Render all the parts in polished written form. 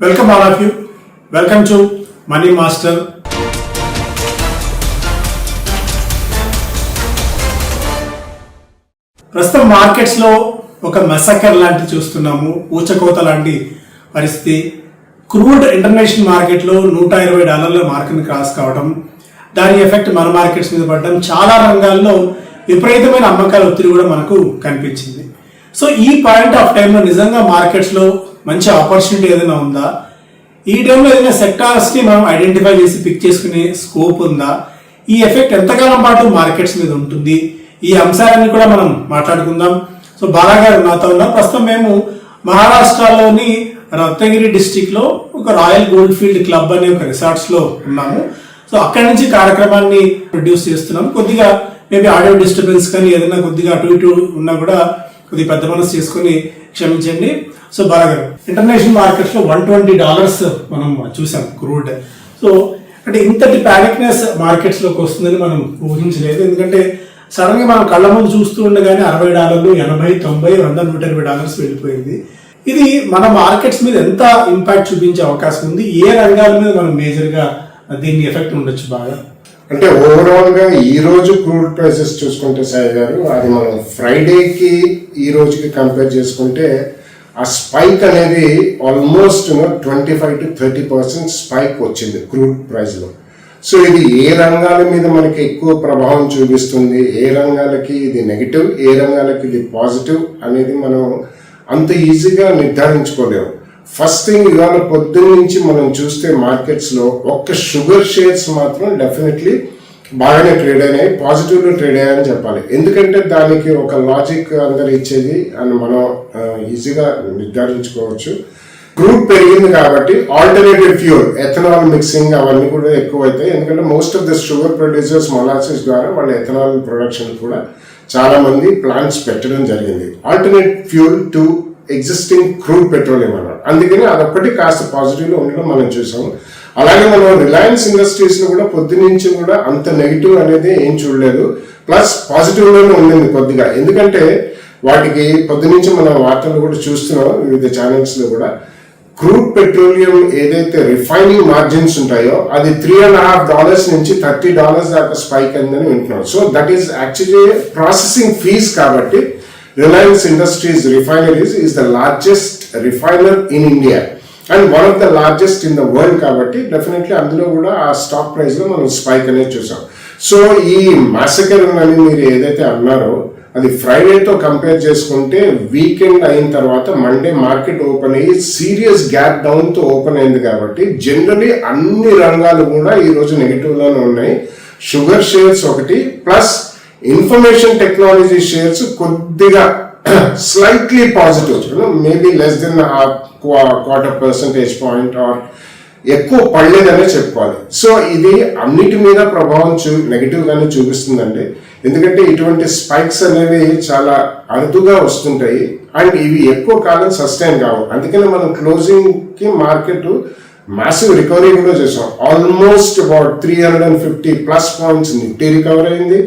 Welcome all of you. Welcome to Money Master. ప్రస్తుతం markets లో ఒక మెసకర్ లాంటి చూస్తున్నాము, ఊచకోత లాంటి పరిస్థితి. క్రూడ్ ఇంటర్నేషనల్ మార్కెట్ లో $120 మార్కెట్ క్రాస్ కావడం, దాని ఎఫెక్ట్ మన మార్కెట్స్ మీద పడడం, చాలా రంగాల్లో విపరీతమైన అమ్మకాల ఒత్తిడి కూడా మనకు కనిపించింది. సో ఈ పాయింట్ ఆఫ్ టైంలో నిజంగా మార్కెట్స్ లో మంచి ఆపర్చునిటీ ఏదైనా ఉందా, ఈ టైంలో ఏదైనా సెక్టార్స్ ని మనం ఐడెంటిఫై చేసి పిక్ చేసుకునే స్కోప్ ఉందా, ఈ ఎఫెక్ట్ ఎంతకాలం పాటు మార్కెట్స్ మీద ఉంటుంది, ఈ అంశాలన్నీ కూడా మనం మాట్లాడుకుందాం. సో బాలా గారు నాతో ఉన్నారు. ప్రస్తుతం మేము మహారాష్ట్రలోని రత్నగిరి డిస్టిక్ లో ఒక రాయల్ గోల్డ్ ఫీల్డ్ క్లబ్ అనే ఒక రిసార్ట్స్ లో ఉన్నాము. సో అక్కడి నుంచి కార్యక్రమాన్ని ప్రొడ్యూస్ చేస్తున్నాం. కొద్దిగా మేబీ ఆడియో డిస్టర్బెన్స్ కానీ ఏదైనా కొద్దిగా అటు ఇటు ఉన్నా కూడా కొద్దిగా పెద్ద మనసు చేసుకుని క్షమించండి. సో బాలా గారు, ఇంటర్నేషనల్ మార్కెట్స్ లో $120 మనం చూసాం క్రూడ్. సో అంటే ఇంతటి ప్యానిక్నెస్ మార్కెట్స్ లోకి వస్తుందని మనం ఊహించలేదు. ఎందుకంటే సడన్ గా మనం కళ్ళ ముందు చూస్తూ ఉండగానే $60, $80, $90, $100, $120 వెళ్ళిపోయింది. ఇది మన మార్కెట్స్ మీద ఎంత ఇంపాక్ట్ చూపించే అవకాశం ఉంది, ఏ రంగాల మీద మనం మేజర్ గా దీన్ని ఎఫెక్ట్ ఉండొచ్చు బాగా? అంటే ఓవరాల్ గా ఈ రోజు క్రూడ్ ప్రైసెస్ చూసుకుంటే సాయి గారు, అది మనం ఫ్రైడేకి ఈ రోజుకి కంపేర్ చేసుకుంటే ఆ స్పైక్ అనేది ఆల్మోస్ట్ 25 to 30% స్పైక్ వచ్చింది క్రూడ్ ప్రైస్ లో. సో ఇది ఏ రంగాల మీద మనకి ఎక్కువ ప్రభావం చూపిస్తుంది, ఏ రంగాలకి ఇది నెగిటివ్, ఏ రంగాలకి ఇది పాజిటివ్ అనేది మనం అంత ఈజీగా నిర్ధారించుకోలేము. ఫస్ట్ థింగ్, ఇవాళ పొద్దున్న నుంచి మనం చూస్తే మార్కెట్స్ లో ఒక్క షుగర్ షేర్స్ మాత్రం డెఫినెట్లీ బాగానే ట్రేడ్ అయినాయి, పాజిటివ్ లో ట్రేడ్ అయ్యాయని చెప్పాలి. ఎందుకంటే దానికి ఒక లాజిక్ అందరు ఇచ్చేది అని మనం ఈజీగా నిర్ధారించుకోవచ్చు. క్రూడ్ పెరిగింది కాబట్టి ఆల్టర్నేటివ్ ఫ్యూల్, ఎథనాల్ మిక్సింగ్ అవన్నీ కూడా ఎక్కువ అవుతాయి. ఎందుకంటే most of the sugar producers molasses ద్వారా వాళ్ళ ఎథనాల్ ప్రొడక్షన్ కూడా చాలా మంది ప్లాంట్స్ పెట్టడం జరిగింది. Alternate fuel to existing crude petroleum అన్నారు. అందుకని అదొక్కటి కాస్త పాజిటివ్ లో ఉండడం మనం చూసాము. అలాగే మనం రిలయన్స్ ఇండస్ట్రీస్ లో కూడా పొద్దునుంచి కూడా అంత నెగిటివ్ అనేది ఏం చూడలేదు, ప్లస్ పాజిటివ్ లోనే ఉండింది కొద్దిగా. ఎందుకంటే వాటికి పొద్దునుంచి మనం వార్తలు కూడా చూస్తున్నాం వివిధ ఛానల్స్ లో కూడా. క్రూడ్ పెట్రోలియం ఏదైతే రిఫైనింగ్ మార్జిన్స్ ఉంటాయో అది $3.50 నుంచి $30 దాకా స్పైక్ అయిందని వింటున్నాం. So that is actually processing fees. కాబట్టి Reliance Industries refineries is the largest refiner in India and one of the largest in the world. కాబట్టి డెఫినెట్లీ అందులో కూడా ఆ స్టాక్ ప్రైస్ లో మనం స్పైక్ అనేది చూసాం. సో ఈ మాసకర్ అని మీరు ఏదైతే అన్నారో అది ఫ్రైడేతో కంపేర్ చేసుకుంటే వీకెండ్ అయిన తర్వాత మండే మార్కెట్ ఓపెన్ అయ్యి సీరియస్ గ్యాప్ డౌన్ తో ఓపెన్ అయింది. కాబట్టి జనరలీ అన్ని రంగాలు కూడా ఈ రోజు నెగిటివ్ లోనే ఉన్నాయి. షుగర్ షేర్స్ ఒకటి, ప్లస్ ఇన్ఫర్మేషన్ టెక్నాలజీ షేర్స్ కొద్దిగా slightly positive, maybe less than %0.25 or ఎక్కువ పడలేదనే చెప్పుకోవాలి. సో ఇది అన్నిటి మీద ప్రభావం నెగిటివ్ గానే చూపిస్తుందండి. ఎందుకంటే ఇటువంటి స్పైక్స్ అనేవి చాలా అరుదుగా వస్తుంటాయి అండ్ ఇవి ఎక్కువ కాలం సస్టైన్ కావు. అందుకని మనం క్లోజింగ్ కి మార్కెట్ మ్యాసివ్ రికవరీ కూడా చేసాం. Almost about 350+ points Nifty recover అయింది.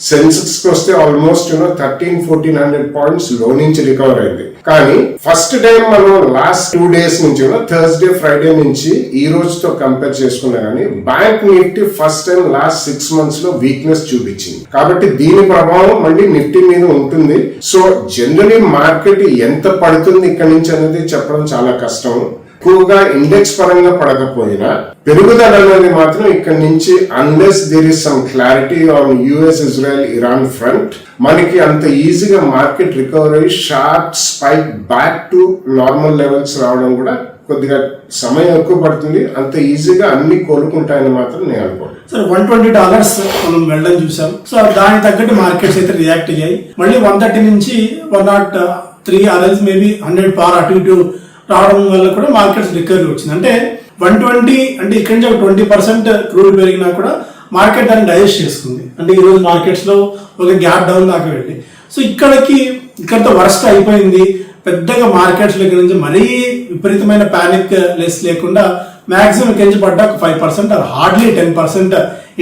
సెన్సెక్స్ కి వస్తే ఆల్మోస్ట్ 1300-1400 పాయింట్స్ లో నుంచి రికవర్ అయింది. కానీ ఫస్ట్ టైం మనం లాస్ట్ 2 days నుంచి థర్స్డే ఫ్రైడే నుంచి ఈ రోజుతో కంపేర్ చేసుకున్నా కానీ bank Nifty first time last 6 months లో వీక్నెస్ చూపించింది. కాబట్టి దీని ప్రభావం మళ్ళీ నిఫ్టీ మీద ఉంటుంది. సో జనరలీ మార్కెట్ ఎంత పడుతుంది ఇక్కడ నుంచి అనేది చెప్పడం చాలా కష్టం. ఎక్కువగా ఇండెక్స్ పరంగా పడకపోయినా పెరుగుదల అనేది మాత్రం ఇక్కడ నుంచి unless there is some clarity on US, Israel, Iran front మనకి అంత ఈజీగా market recovery sharp spike back to normal levels రావడం కూడా కొద్దిగా సమయం ఎక్కువ పడుతుంది. అంత ఈజీగా అన్ని కోలుకుంటాయని మాత్రం నేను అనుకోను. సో $120 మనం వెళ్ళడం చూసాం. సో దానికి తగ్గట్టు మార్కెట్స్ అయితే రియాక్ట్ అయ్యాయి. మళ్ళీ 130 నుంచి 103 అదర్స్ మేబీ 100 పార్ అటు ఇటు రావడం వల్ల కూడా మార్కెట్స్ రికవరీ వచ్చింది. అంటే 120 అంటే ఇక్కడ నుంచి 20% క్రూడ్ పెరిగినా కూడా మార్కెట్ దాన్ని డైజెస్ట్ చేసుకుంది. అంటే ఈ రోజు మార్కెట్స్ లో ఒక గ్యాప్ డౌన్ దాకా వెళ్ళి, సో ఇక్కడతో వర్స్ట్ అయిపోయింది. పెద్దగా మార్కెట్స్ దగ్గర నుంచి మరీ విపరీతమైన పానిక్ లెస్ లేకుండా మాక్సిమం కించి పడ్డా 5% or hardly 10%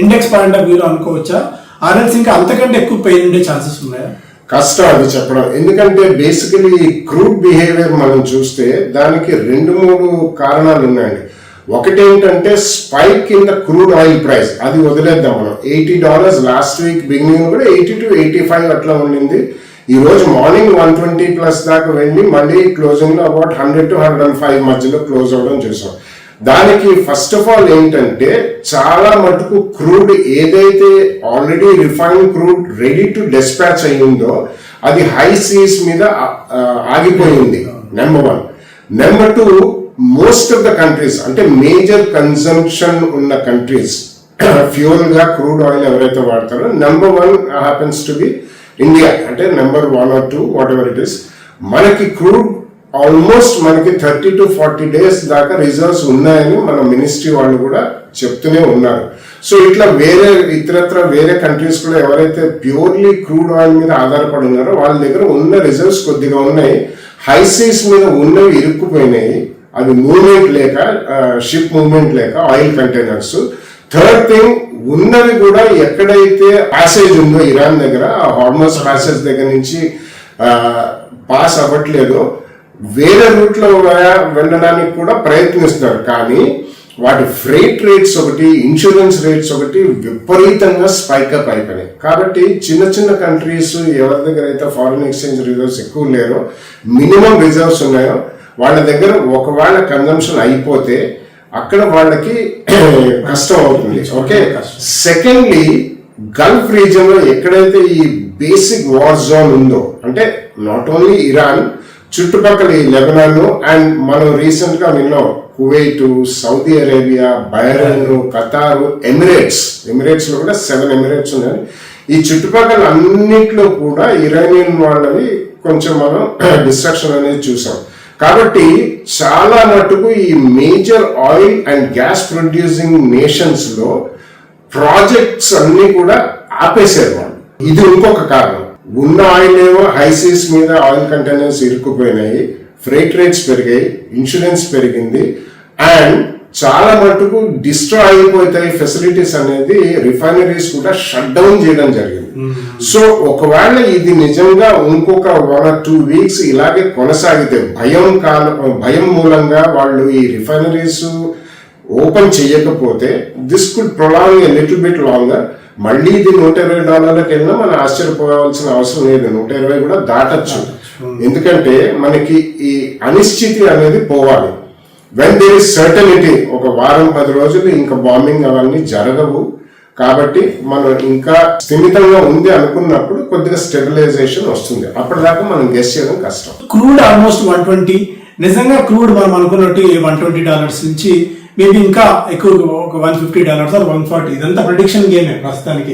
index point of వ్యూలో అనుకోవచ్చా? ఆర్ఎల్స్ ఇంకా అంతకంటే ఎక్కువ పెయిన్ ఉండే ఛాన్సెస్ ఉన్నాయా? కష్టం అది చెప్పడం. ఎందుకంటే బేసికలీ క్రూడ్ బిహేవియర్ మనం చూస్తే దానికి 2-3 కారణాలు ఉన్నాయండి. ఒకటి ఏంటంటే spike in the crude oil price, అది వదిలేద్దాం మనం. $80 లాస్ట్ వీక్ బిగినింగ్ కూడా 80 to 85 అట్లా ఉండింది. ఈ రోజు మార్నింగ్ 120+ దాకా వెళ్ళి మళ్ళీ క్లోజింగ్ లో అబౌట్ 100 to 105 మధ్యలో క్లోజ్ అవడం చూసాం. దానికి ఫస్ట్ ఆఫ్ ఆల్ ఏంటంటే చాలా మటుకు క్రూడ్ ఏదైతే already refined crude ready to dispatch అయ్యిందో అది హై సీస్ మీద ఆగిపోయింది, number 1. Number 2, most of the countries అంటే మేజర్ కన్సంప్షన్ ఉన్న కంట్రీస్ ఫ్యూయల్ గా క్రూడ్ ఆయిల్ ఎవరైతే వాడతారో number 1 happens to be India, అంటే number 1 or 2 whatever it is. మనకి క్రూడ్ ఆల్మోస్ట్ మనకి 30 to 40 days దాకా రిజర్వ్స్ ఉన్నాయని మన మినిస్ట్రీ వాళ్ళు కూడా చెప్తూనే ఉన్నారు. సో ఇట్లా ఇతరత్ర వేరే కంట్రీస్ కూడా ఎవరైతే ప్యూర్లీ క్రూడ్ ఆయిల్ మీద ఆధారపడి ఉన్నారో వాళ్ళ దగ్గర ఉన్న రిజర్వ్స్ కొద్దిగా ఉన్నాయి. హై సీస్ మీద ఉన్నవి ఇరుక్కుపోయినాయి, అది మూవ్మెంట్ లేక, షిప్ మూవ్మెంట్ లేక ఆయిల్ కంటైనర్స్. థర్డ్ థింగ్, ఉన్నవి కూడా ఎక్కడైతే ప్యాసేజ్ ఉందో ఇరాన్ దగ్గర, ఆ హార్మస్ ప్యాసేజ్ దగ్గర నుంచి పాస్ అవ్వట్లేదో వేరే రూట్ లో వెళ్ళడానికి కూడా ప్రయత్నిస్తున్నారు. కానీ వాటి ఫ్reight రేట్స్ ఒకటి, ఇన్సూరెన్స్ రేట్స్ ఒకటి విపరీతంగా స్పైకప్ అయిపోయినాయి. కాబట్టి చిన్న చిన్న కంట్రీస్ ఎవరి దగ్గర అయితే ఫారిన్ ఎక్స్చేంజ్ రిజర్వ్స్ ఎక్కువ లేరో, మినిమం రిజర్వ్స్ ఉన్నాయో వాళ్ళ దగ్గర ఒకవేళ కన్జంప్షన్ అయిపోతే అక్కడ వాళ్ళకి కష్టం అవుతుంది. ఓకే. సెకండ్లీ, గల్ఫ్ రీజన్ లో ఎక్కడైతే ఈ బేసిక్ వార్ జోన్ ఉందో, అంటే నాట్ ఓన్లీ ఇరాన్, చుట్టుపక్కల ఈ లెబనాన్ అండ్ మనం రీసెంట్ గా విన్నాం Kuwait, Saudi Arabia, Bahrain, Qatar, Emirates లో కూడా 7 ఎమిరేట్స్ ఉన్నాయి. ఈ చుట్టుపక్కల అన్నిట్లో కూడా ఇరానియన్ వాళ్ళని కొంచెం మనం డిస్ట్రక్షన్ అనేది చూసాం. కాబట్టి చాలా మటుకు ఈ major oil and gas producing nations లో ప్రాజెక్ట్స్ అన్ని కూడా ఆపేశారు వాళ్ళు. ఇది ఇంకొక కారణం. ఉన్న ఆయిల్ ఏమో హైసీస్ మీద ఆయిల్ కంటైనర్స్ ఇరుక్కుపోయినాయి, ఫ్reight రేట్స్ పెరిగాయి, ఇన్సూరెన్స్ పెరిగింది, అండ్ చాలా మటుకు డిస్ట్రాయ్ అయిపోతాయి ఫెసిలిటీస్ అనేది రిఫైనరీస్ కూడా షట్ డౌన్ చేయడం జరిగింది. సో ఒకవేళ ఇది నిజంగా ఇంకొక 1 or 2 weeks ఇలాగే కొనసాగితే, భయం మూలంగా వాళ్ళు ఈ రిఫైనరీస్ ఓపెన్ చేయకపోతే, this could prolong a little bit longer. మళ్ళీ ఇది $120 వెళ్ళినా మనం ఆశ్చర్యపోవాల్సిన అవసరం లేదు, 120 కూడా దాటచ్చు. ఎందుకంటే మనకి ఈ అనిశ్చితి అనేది పోవాలి. వెన్ దేర్ ఇస్ సర్టనిటీ, ఒక వారం 10 రోజులు ఇంకా బాంబింగ్ అవన్నీ జరగవు. కాబట్టి మనం ఇంకా స్థిమితంగా ఉంది అనుకున్నప్పుడు కొద్దిగా స్టెబిలైజేషన్ వస్తుంది. అప్పటిదాకా మనం గెస్ చేయడం కష్టం. క్రూడ్ ఆల్మోస్ట్ 120, నిజంగా క్రూడ్ మనం అనుకున్నట్టు $120 నుంచి మేబీ ఇంకా ఎక్కువ, ఒక $150 or 140, ఇదంతా ప్రిడిక్షన్ గేమే ప్రస్తుతానికి.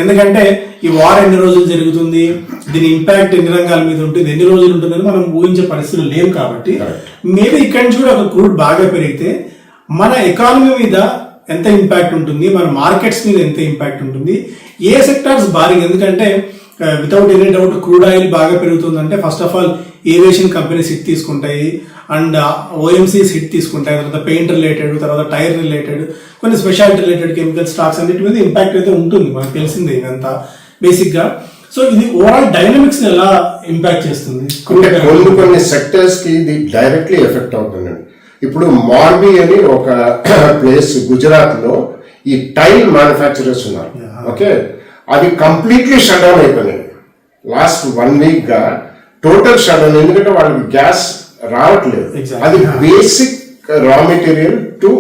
ఎందుకంటే ఈ వార్ ఎన్ని రోజులు జరుగుతుంది, దీని ఇంపాక్ట్ ఎన్ని రంగాల మీద ఉంటుంది, ఎన్ని రోజులు ఉంటుందని మనం ఊహించే పరిస్థితులు లేవు. కాబట్టి మేబీ ఇక్కడి నుంచి కూడా ఒక క్రూడ్ బాగా పెరిగితే మన ఎకానమీ మీద ఎంత ఇంపాక్ట్ ఉంటుంది, మన మార్కెట్స్ మీద ఎంత ఇంపాక్ట్ ఉంటుంది, ఏ సెక్టార్స్ భారీగా. ఎందుకంటే without any doubt crude oil బాగా పెరుగుతుందంటే first of all aviation companies hit తీసుకుంటాయి, అండ్ ఓఎంసీస్ హిట్ తీసుకుంటాయి, తర్వాత పెయింట్ రిలేటెడ్, తర్వాత టైర్ రిలేటెడ్, కొన్ని స్పెషాలిటీ రిలేటెడ్ కెమికల్ స్టాక్స్ అన్నిటి మీద ఇంపాక్ట్ అయితే ఉంటుంది, మనకు తెలిసిందే ఇదంతా బేసిక్ గా. సో ఇది ఓవరాల్ డైనమిక్స్ ని ఎలా ఇంపాక్ట్ చేస్తుంది? కొన్ని సెక్టర్స్ కి ఇది డైరెక్ట్లీ ఎఫెక్ట్ అవుతుందండి. ఇప్పుడు మార్బీ అని ఒక ప్లేస్ గుజరాత్ లో ఈ టైల్ మ్యానుఫ్యాక్చరర్స్ ఉన్నారు. ఓకే, అది కంప్లీట్లీ షట్ డౌన్ అయిపోయింది. లాస్ట్ 1 week గా టోటల్ షట్ డౌన్. ఎందుకంటే వాళ్ళకి గ్యాస్ రావట్లేదు. అది బేసిక్ రా material to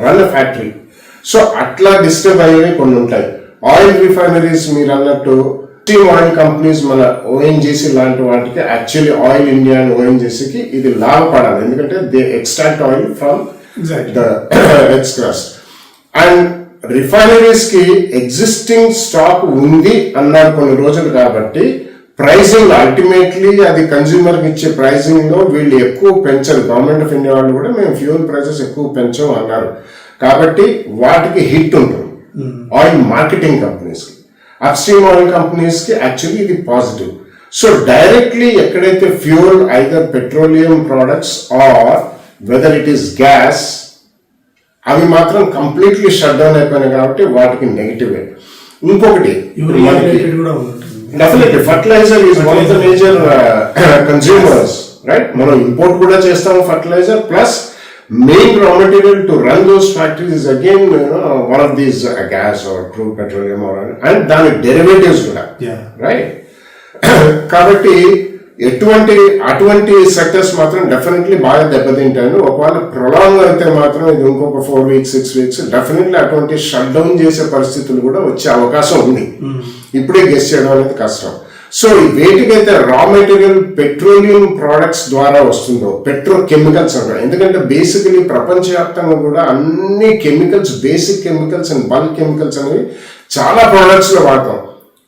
run factory. So అట్లా డిస్టర్బ్ అయ్యేవి కొన్ని ఉంటాయి. ఆయిల్ రిఫైనరీస్ మీరు అన్నట్టు, ఆయిల్ కంపెనీస్, మన ఓఎన్జీసీ లాంటి వాటికి యాక్చువల్లీ ఆయిల్ ఇండియా అండ్ ఓఎన్జీసీకి ఇది లాభపడాలి. ఎందుకంటే they extract oil from the ఎక్స్క్రాస్. అండ్ రిఫైనరీస్ కి ఎగ్జిస్టింగ్ స్టాక్ ఉంది అన్నారు కొన్ని రోజులు. కాబట్టి ప్రైసింగ్ అల్టిమేట్లీ అది కన్స్యూమర్ కి ఇచ్చే ప్రైసింగ్ లో వీళ్ళు ఎక్కువ పెంచరు. గవర్నమెంట్ ఆఫ్ ఇండియా వాళ్ళు కూడా మేము ఫ్యూయల్ ప్రైసెస్ ఎక్కువ పెంచాం అన్నారు. కాబట్టి వాటికి హిట్ ఉంటుంది ఆయిల్ మార్కెటింగ్ కంపెనీస్ కి. అప్స్ట్రీమ్ ఆయిల్ కంపెనీస్ కి యాక్చువల్లీ ఇది పాజిటివ్. సో డైరెక్ట్లీ ఎక్కడైతే fuel either petroleum products or whether it is gas, అవి మాత్రం కంప్లీట్లీ షట్ డౌన్ అయిపోయినాయి. కాబట్టి వాటికి నెగిటివ్. ఇంకొకటి definitely fertilizer is one of the major consumers, right? మనం ఇంపోర్ట్ కూడా చేస్తాము fertilizer, plus main raw material to run those factories is again one of these gas or crude petroleum and దాని derivatives కూడా, right? కాబట్టి అటువంటి sectors మాత్రం definitely బాగా దెబ్బతింటాను. ఒకవేళ ప్రొలాంగ్ అయితే మాత్రం ఇది ఇంకొక 4 weeks 6 weeks డెఫినెట్లీ అటువంటి షట్ డౌన్ చేసే పరిస్థితులు కూడా వచ్చే అవకాశం ఉంది. ఇప్పుడే గెస్ చేయడం అనేది కష్టం. So వేటికైతే raw material petroleum products ద్వారా వస్తుందో, పెట్రోకెమికల్స్ అంటారు. ఎందుకంటే బేసికలీ ప్రపంచవ్యాప్తంగా కూడా అన్ని chemicals, basic chemicals and bulk chemicals అనేవి చాలా ప్రోడక్ట్స్ లో వాడతాం.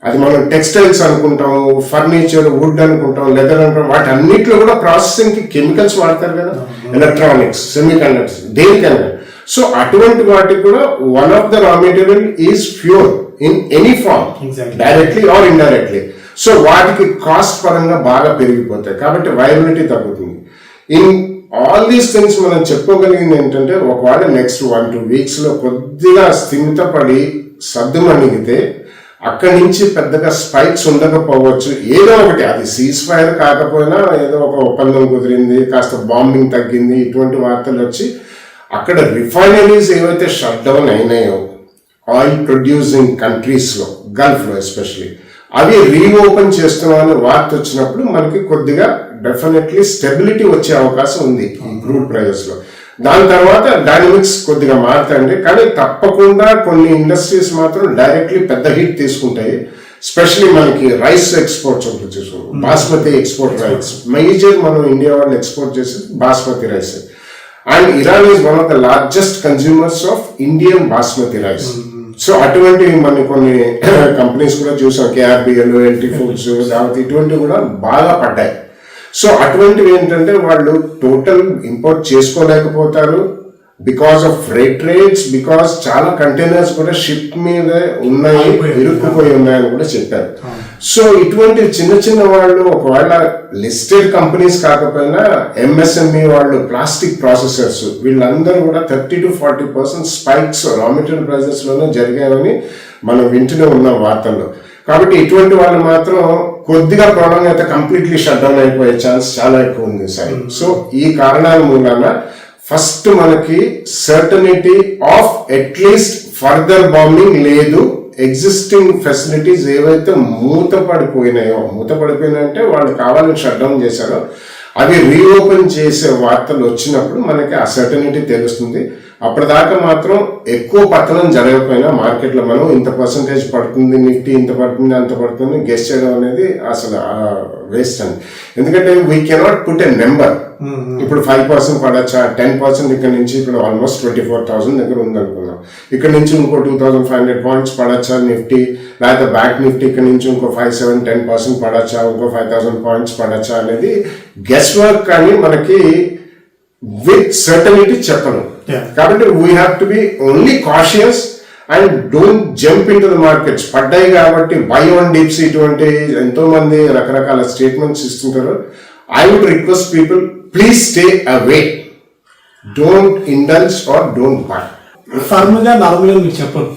అది మనం టెక్స్టైల్స్ అనుకుంటాం, ఫర్నిచర్, వుడ్ అనుకుంటాం, లెదర్ అనుకుంటాం, వాటి అన్నిట్లో కూడా ప్రాసెసింగ్ కి కెమికల్స్ వాడతారు కదా, ఎలక్ట్రానిక్స్, సెమీ కండక్టర్స్, దేనికైనా. సో అటువంటి వాటికి కూడా one of the raw material is fuel in any form, directly or indirectly. So వాటికి కాస్ట్ పరంగా బాగా పెరిగిపోతాయి, కాబట్టి వైరబిలిటీ తగ్గుతుంది. ఇన్ ఆల్ దీస్ థింగ్స్ మనం చెప్పుకోగలిగింది ఏంటంటే, ఒకవేళ నెక్స్ట్ 1-2 weeks లో కొద్దిగా స్థిమితపడి సర్దుమణిగితే అక్కడి నుంచి పెద్దగా స్పైక్స్ ఉండకపోవచ్చు. ఏదో ఒకటి, అది సీజ్ ఫైర్ కాకపోయినా ఏదో ఒక ఒప్పందం కుదిరింది, కాస్త బాంబింగ్ తగ్గింది, ఇటువంటి వార్తలు వచ్చి అక్కడ రిఫైనరీస్ ఏవైతే షట్ డౌన్ అయినాయో ఆయిల్ ప్రొడ్యూసింగ్ కంట్రీస్ లో, గల్ఫ్ లో ఎస్పెషలీ, అవి రీఓపెన్ చేస్తున్నామని వార్త వచ్చినప్పుడు మనకి కొద్దిగా డెఫినెట్లీ స్టెబిలిటీ వచ్చే అవకాశం ఉంది ఈ క్రూడ్ ప్రైజెస్ లో. దాని తర్వాత డైనమిక్స్ కొద్దిగా మారుతాయండి, కానీ తప్పకుండా కొన్ని ఇండస్ట్రీస్ మాత్రం డైరెక్ట్లీ పెద్ద హిట్ తీసుకుంటాయి. స్పెషలీ మనకి రైస్ ఎక్స్పోర్ట్స్ ఉంటుంది చూసుకోండి, బాస్మతి ఎక్స్పోర్ట్ రైస్ మేజర్ మనం ఇండియా వాళ్ళు ఎక్స్పోర్ట్ చేసేది basmati rice. And Iran is one of the largest consumers of Indian basmati rice. So అటువంటి మన కొన్ని కంపెనీస్ కూడా చూసాం, కేఆర్బిఎల్, ఎల్టీ ఫుడ్స్, లేకపోతే ఇటువంటివి కూడా బాగా పడ్డాయి. సో అటువంటివి ఏంటంటే వాళ్ళు టోటల్ ఇంపోర్ట్ చేసుకోలేకపోతారు because of freight rates, because చాలా కంటైనర్స్ కూడా షిప్ మీద ఉన్నాయి, ఇరుక్కుపోయి ఉన్నాయని కూడా చెప్పారు. సో ఇటువంటి చిన్న చిన్న వాళ్ళు ఒకవేళ లిస్టెడ్ కంపెనీస్ కాకపోయినా ఎంఎస్ఎంఈ వాళ్ళు, ప్లాస్టిక్ ప్రాసెసర్స్, వీళ్ళందరూ కూడా 30-40% స్పైక్స్ రా మెటీరియల్ ప్రైజెస్ లోనే జరిగాయని మనం వింటూనే ఉన్నాం వార్తల్లో. కాబట్టి ఇటువంటి వాళ్ళు మాత్రం కొద్దిగా ప్రాబ్లం అయితే కంప్లీట్లీ షట్ డౌన్ అయిపోయే ఛాన్స్ చాలా ఎక్కువ ఉంది సార్. సో ఈ కారణాల మూలాన ఫస్ట్ మనకి certainty of at least further bombing లేదు. ఎగ్జిస్టింగ్ ఫెసిలిటీస్ ఏవైతే మూతపడిపోయినాయంటే వాళ్ళు కావాలని షట్ డౌన్ చేశారో అవి రీఓపెన్ చేసే వార్తలు వచ్చినప్పుడు మనకి ఆ సర్టనిటీ తెలుస్తుంది. అప్పటిదాకా మాత్రం ఎక్కువ పతనం జరగకపోయినా మార్కెట్ లో మనం ఇంత పర్సంటేజ్ పడుతుంది, నిఫ్టీ ఇంత పడుతుంది, అంత పడుతుంది గెస్ చేయడం అనేది అసలు వేస్ట్ అండి. ఎందుకంటే we cannot put a number. ఇప్పుడు 5% పడచ్చా, 10% ఇక్కడ నుంచి ఇప్పుడు ఆల్మోస్ట్ 24,000 దగ్గర ఉంది అనుకున్నాం. ఇక్కడ నుంచి ఇంకో 2,500 points పడచ్చా నిఫ్టీ, లేకపోతే బ్యాంక్ నిఫ్టీ ఇక్కడ నుంచి ఇంకో 5-7-10% పడచ్చా, ఇంకో 5,000 points పడచ్చా అనేది గెస్ వర్క్. కానీ మనకి విత్ సర్టనిటీ చెప్పను. కాబట్టి we have to be only cautious and don't jump in to the markets. పడ్డాయి కాబట్టి బై ఆన్ డిప్స్ ఇటువంటి ఎంతో మంది రకరకాల స్టేట్మెంట్స్ ఇస్తుంటారు. I would request people, please stay away, don't indulge or don't buy. Firm గా నార్మల్గా మీకు చెప్పను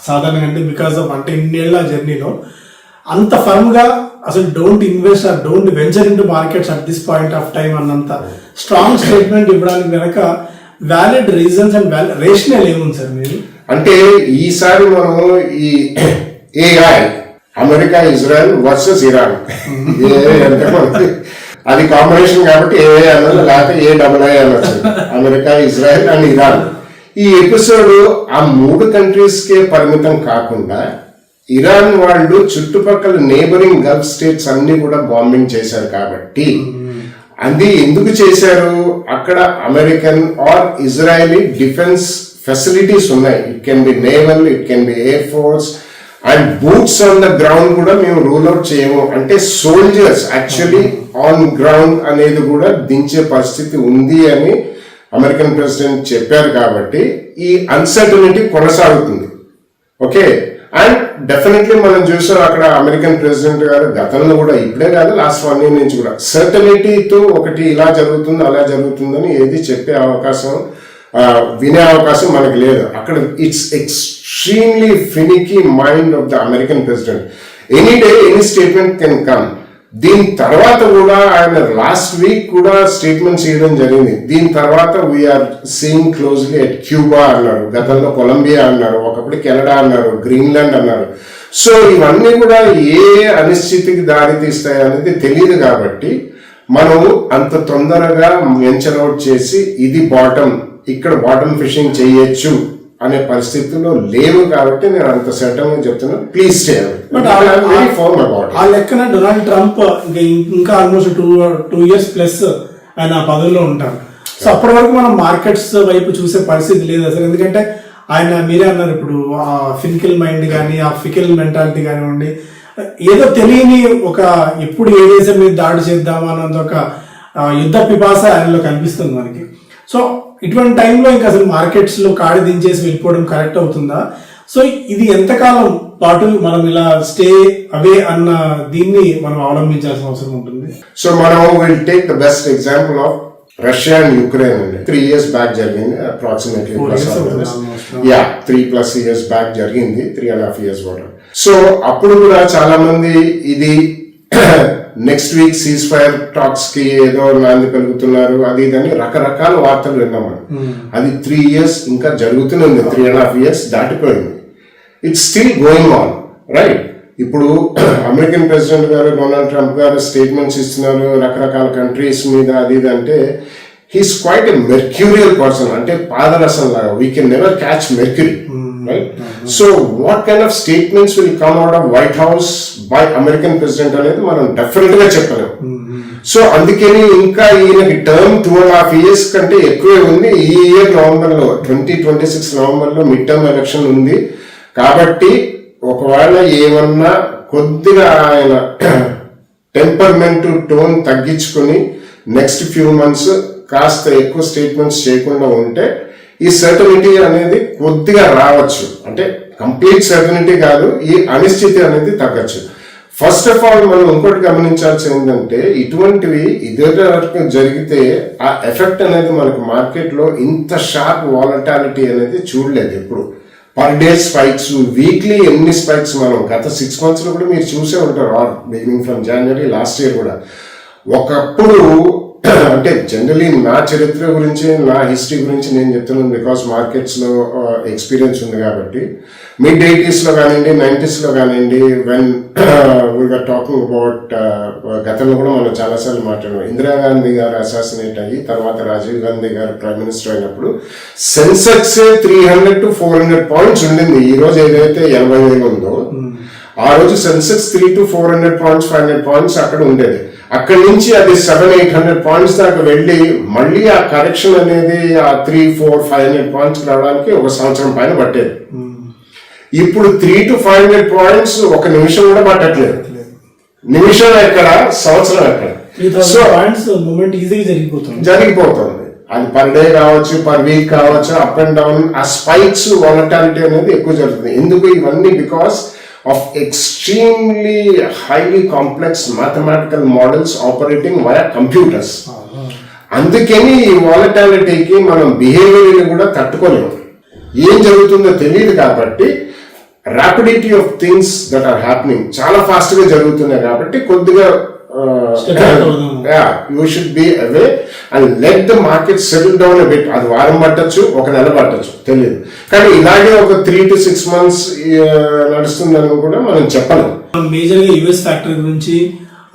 సాధారణంగా, అంటే బికాస్ ఆఫ్ అంటే ఇన్నేళ్ల జర్నీలో అంత ఫర్మ్ గా అసలు don't invest or don't venture in to markets at this point of time అన్నంత స్ట్రాంగ్ స్టేట్మెంట్ ఇవ్వడానికి వెనక వ్యాలిడ్ రీజన్స్ అండ్ రేషనల్ ఏముంది సార్ మీరు? అంటే ఈసారి మనం ఈ AI America, Israel versus Iran, అది కాంబినేషన్ కాబట్టి ఏఐ అన్నది, లేకపోతే ఏఐ అనొచ్చు. America, Israel and Iran. ఈ ఎపిసోడ్ ఆ 3 కంట్రీస్ కే పరిమితం కాకుండా ఇరాన్ వాళ్ళు చుట్టుపక్కల నేబరింగ్ గల్ఫ్ స్టేట్స్ అన్ని కూడా బాంబింగ్ చేశారు. కాబట్టి అది ఎందుకు చేశారు, అక్కడ American or Israeli defence facilities ఉన్నాయి. It can be naval, it can be air force and boots on the ground కూడా మేము రూల్ అవుట్ చేయము. అంటే సోల్జర్స్ యాక్చువల్లీ ఆన్ గ్రౌండ్ అనేది కూడా దించే పరిస్థితి ఉంది అని అమెరికన్ ప్రెసిడెంట్ చెప్పారు. కాబట్టి ఈ అన్సర్టనిటీ కొనసాగుతుంది. ఓకే, అండ్ డెఫినెట్లీ మనం చూసాం అక్కడ అమెరికన్ ప్రెసిడెంట్ గారు గతంలో కూడా, ఇప్పుడే కాదు లాస్ట్ 1 year నుంచి కూడా సర్టనిటీతో ఒకటి ఇలా జరుగుతుంది అలా జరుగుతుందని ఏది చెప్పే అవకాశం, వినే అవకాశం మనకి లేదు. అక్కడ it's extremely finicky mind of the American president. Any day any statement can come. దీని తర్వాత కూడా ఆయన లాస్ట్ వీక్ కూడా స్టేట్మెంట్స్ ఇవ్వడం జరిగింది. దీని తర్వాత we are seeing closely at Cuba అన్నారు, గతంలో కొలంబియా అన్నారు, ఒకప్పుడు కెనడా అన్నారు, గ్రీన్లాండ్ అన్నారు. సో ఇవన్నీ కూడా ఏ అనిశ్చితికి దారి తీస్తాయి అనేది తెలియదు. కాబట్టి మనం అంత తొందరగా వెంచర్ అవుట్ చేసి ఇది బాటమ్, ఇక్కడ బాటమ్ ఫిషింగ్ చేయొచ్చు అనే పరిస్థితుల్లో లేవు. కాబట్టి నేను అంత సర్టన్ గా చెప్తున్నాను, ప్లీజ్ స్టే. ఆ లెక్కన డొనాల్డ్ ట్రంప్ ఇంకా ఆల్మోస్ట్ 2 years ప్లస్ ఆయన పదవిలో ఉంటారు. సో అప్పటి వరకు మనం మార్కెట్స్ వైపు చూసే పరిస్థితి లేదు అసలు. ఎందుకంటే ఆయన మీరే అన్నారు ఇప్పుడు ఆ ఫినికల్ మైండ్ కానీ ఆ ఫికల్ మెంటాలిటీ కానివ్వండి, ఏదో తెలియని ఒక ఎప్పుడు ఏ దేశం మీద దాడి చేద్దామా అన్నది ఒక యుద్ధ పిపాస ఆయనలో కనిపిస్తుంది మనకి. సో ఇటువంటి టైంలో ఇంకా అసలు మార్కెట్స్ లో కాడి దించేసి వెళ్ళిపోవడం కరెక్ట్ అవుతుందా? సో ఇది ఎంతకాలం పాటు మనం ఇలా స్టే అవే అన్న దీన్ని మనం అవలంబించాల్సిన అవసరం ఉంటుంది. సో మనం will take the best example of Russia and Ukraine అండి. 3 years బ్యాక్ జరిగింది, అప్రాక్సిమేట్లీ 3+ years బ్యాక్ జరిగింది, 3.5 years కూడా. సో అప్పుడు కూడా చాలా మంది ఇది next week cease fire talks కి ఏదో నాంది పెరుగుతున్నారు, అది ఇదని రకరకాల వార్తలు విన్నాం. అది 3 years ఇంకా జరుగుతూనే ఉంది, 3.5 years దాటిపోయింది. It's still going on, right? ఇప్పుడు అమెరికన్ ప్రెసిడెంట్ గారు డొనాల్డ్ ట్రంప్ గారు స్టేట్మెంట్స్ ఇస్తున్నారు రకరకాల కంట్రీస్ మీద, అది ఇది అంటే he's quite a mercurial person. అంటే పాదరసం లాగా, we can never catch mercury, right? So what kind of statements will come out off white house by American president అనేది మనం డెఫినెట్ గా చెప్పలేము. సో అందుకని ఇంకా ఈయనకి టర్మ్ 2.5 years కంటే ఎక్కువే ఉంది. ఈ ఇయర్ నవంబర్లో 2026 నవంబర్లో మిడ్ టర్మ్ ఎలక్షన్ ఉంది. కాబట్టి ఒకవేళ ఏమన్నా కొద్దిగా ఆయన టెంపర్మెంట్ టోన్ తగ్గించుకుని నెక్స్ట్ ఫ్యూ మంత్స్ కాస్త ఎక్కువ స్టేట్మెంట్స్ చేయకుండా ఉంటే ఈ సర్టనిటీ అనేది కొద్దిగా రావచ్చు. అంటే కంప్లీట్ సర్టనిటీ కాదు, ఈ అనిశ్చితి అనేది తగ్గచ్చు. ఫస్ట్ ఆఫ్ ఆల్ మనం ఇంకోటి గమనించాల్సింది ఏంటంటే, ఇటువంటివి ఇదే వరకు జరిగితే ఆ ఎఫెక్ట్ అనేది మనకు మార్కెట్ లో ఇంత షార్ప్ వాలటాలిటీ అనేది చూడలేదు ఎప్పుడు. పర్ డే స్పైక్స్, వీక్లీ ఎన్ని స్పైక్స్ మనం గత 6 months లో కూడా మీరు చూసే ఉంటారు, or beginning from January last year కూడా. ఒకప్పుడు అంటే జనరలీ నా చరిత్ర గురించి, నా హిస్టరీ గురించి నేను చెప్తున్నాను, బికాస్ మార్కెట్స్ లో ఎక్స్పీరియన్స్ ఉంది కాబట్టి. మిడ్ 80s లో కానివ్వండి, 90s లో కానివ్వండి, వెన్ వీఆర్ టాకింగ్ అబౌట్ గతంలో కూడా మనం చాలాసార్లు మాట్లాడాం. ఇందిరాగాంధీ గారు అసాసినేట్ అయ్యి తర్వాత రాజీవ్ గాంధీ గారు ప్రైమ్ మినిస్టర్ అయినప్పుడు సెన్సెక్స్ 300 to 400 points ఉండింది. ఈ రోజు ఏదైతే 80,000 ఉందో ఆ రోజు సెన్సెక్స్ 300 to 400 points, 500 points అక్కడ ఉండేది. అక్కడి నుంచి అది 700-800 points దాకా వెళ్ళి మళ్ళీ ఆ కరెక్షన్ అనేది ఆ 300-400-500 points రావడానికి 1 సంవత్సరం పైన పట్టేది. ఇప్పుడు 300 to 500 points ఒక నిమిషం కూడా పట్టట్లేదు. నిమిషం ఎక్కడ, సంవత్సరం ఎక్కడ. సో మూమెంట్ ఈజీగా జరిగిపోతుంది. అది పర్ డే కావచ్చు, పర్ వీక్ కావచ్చు, అప్ అండ్ డౌన్. ఆ స్పైక్స్ వాలటాలిటీ అనేది ఎక్కువ జరుగుతుంది. ఎందుకు ఇవన్నీ? Because of extremely highly complex mathematical models operating via computers. అందుకని ఈ వాలటాలిటీకి మనం బిహేవియర్ కూడా తట్టుకోలేము, ఏం జరుగుతుందో తెలియదు. కాబట్టి rapidity of things that are happening చాలా ఫాస్ట్ గా జరుగుతున్నాయి. కాబట్టి కొద్దిగా you should be away and let the market settle down a bit. అది వారం పట్టచ్చు, 1 నెల పట్టచ్చు, తెలియదు. కానీ ఇలాగే ఒక 3 to 6 months నడుస్తుందని కూడా మనం చెప్పలేము. మేజర్ గా యుఎస్ ఫ్యాక్టర్ గురించి,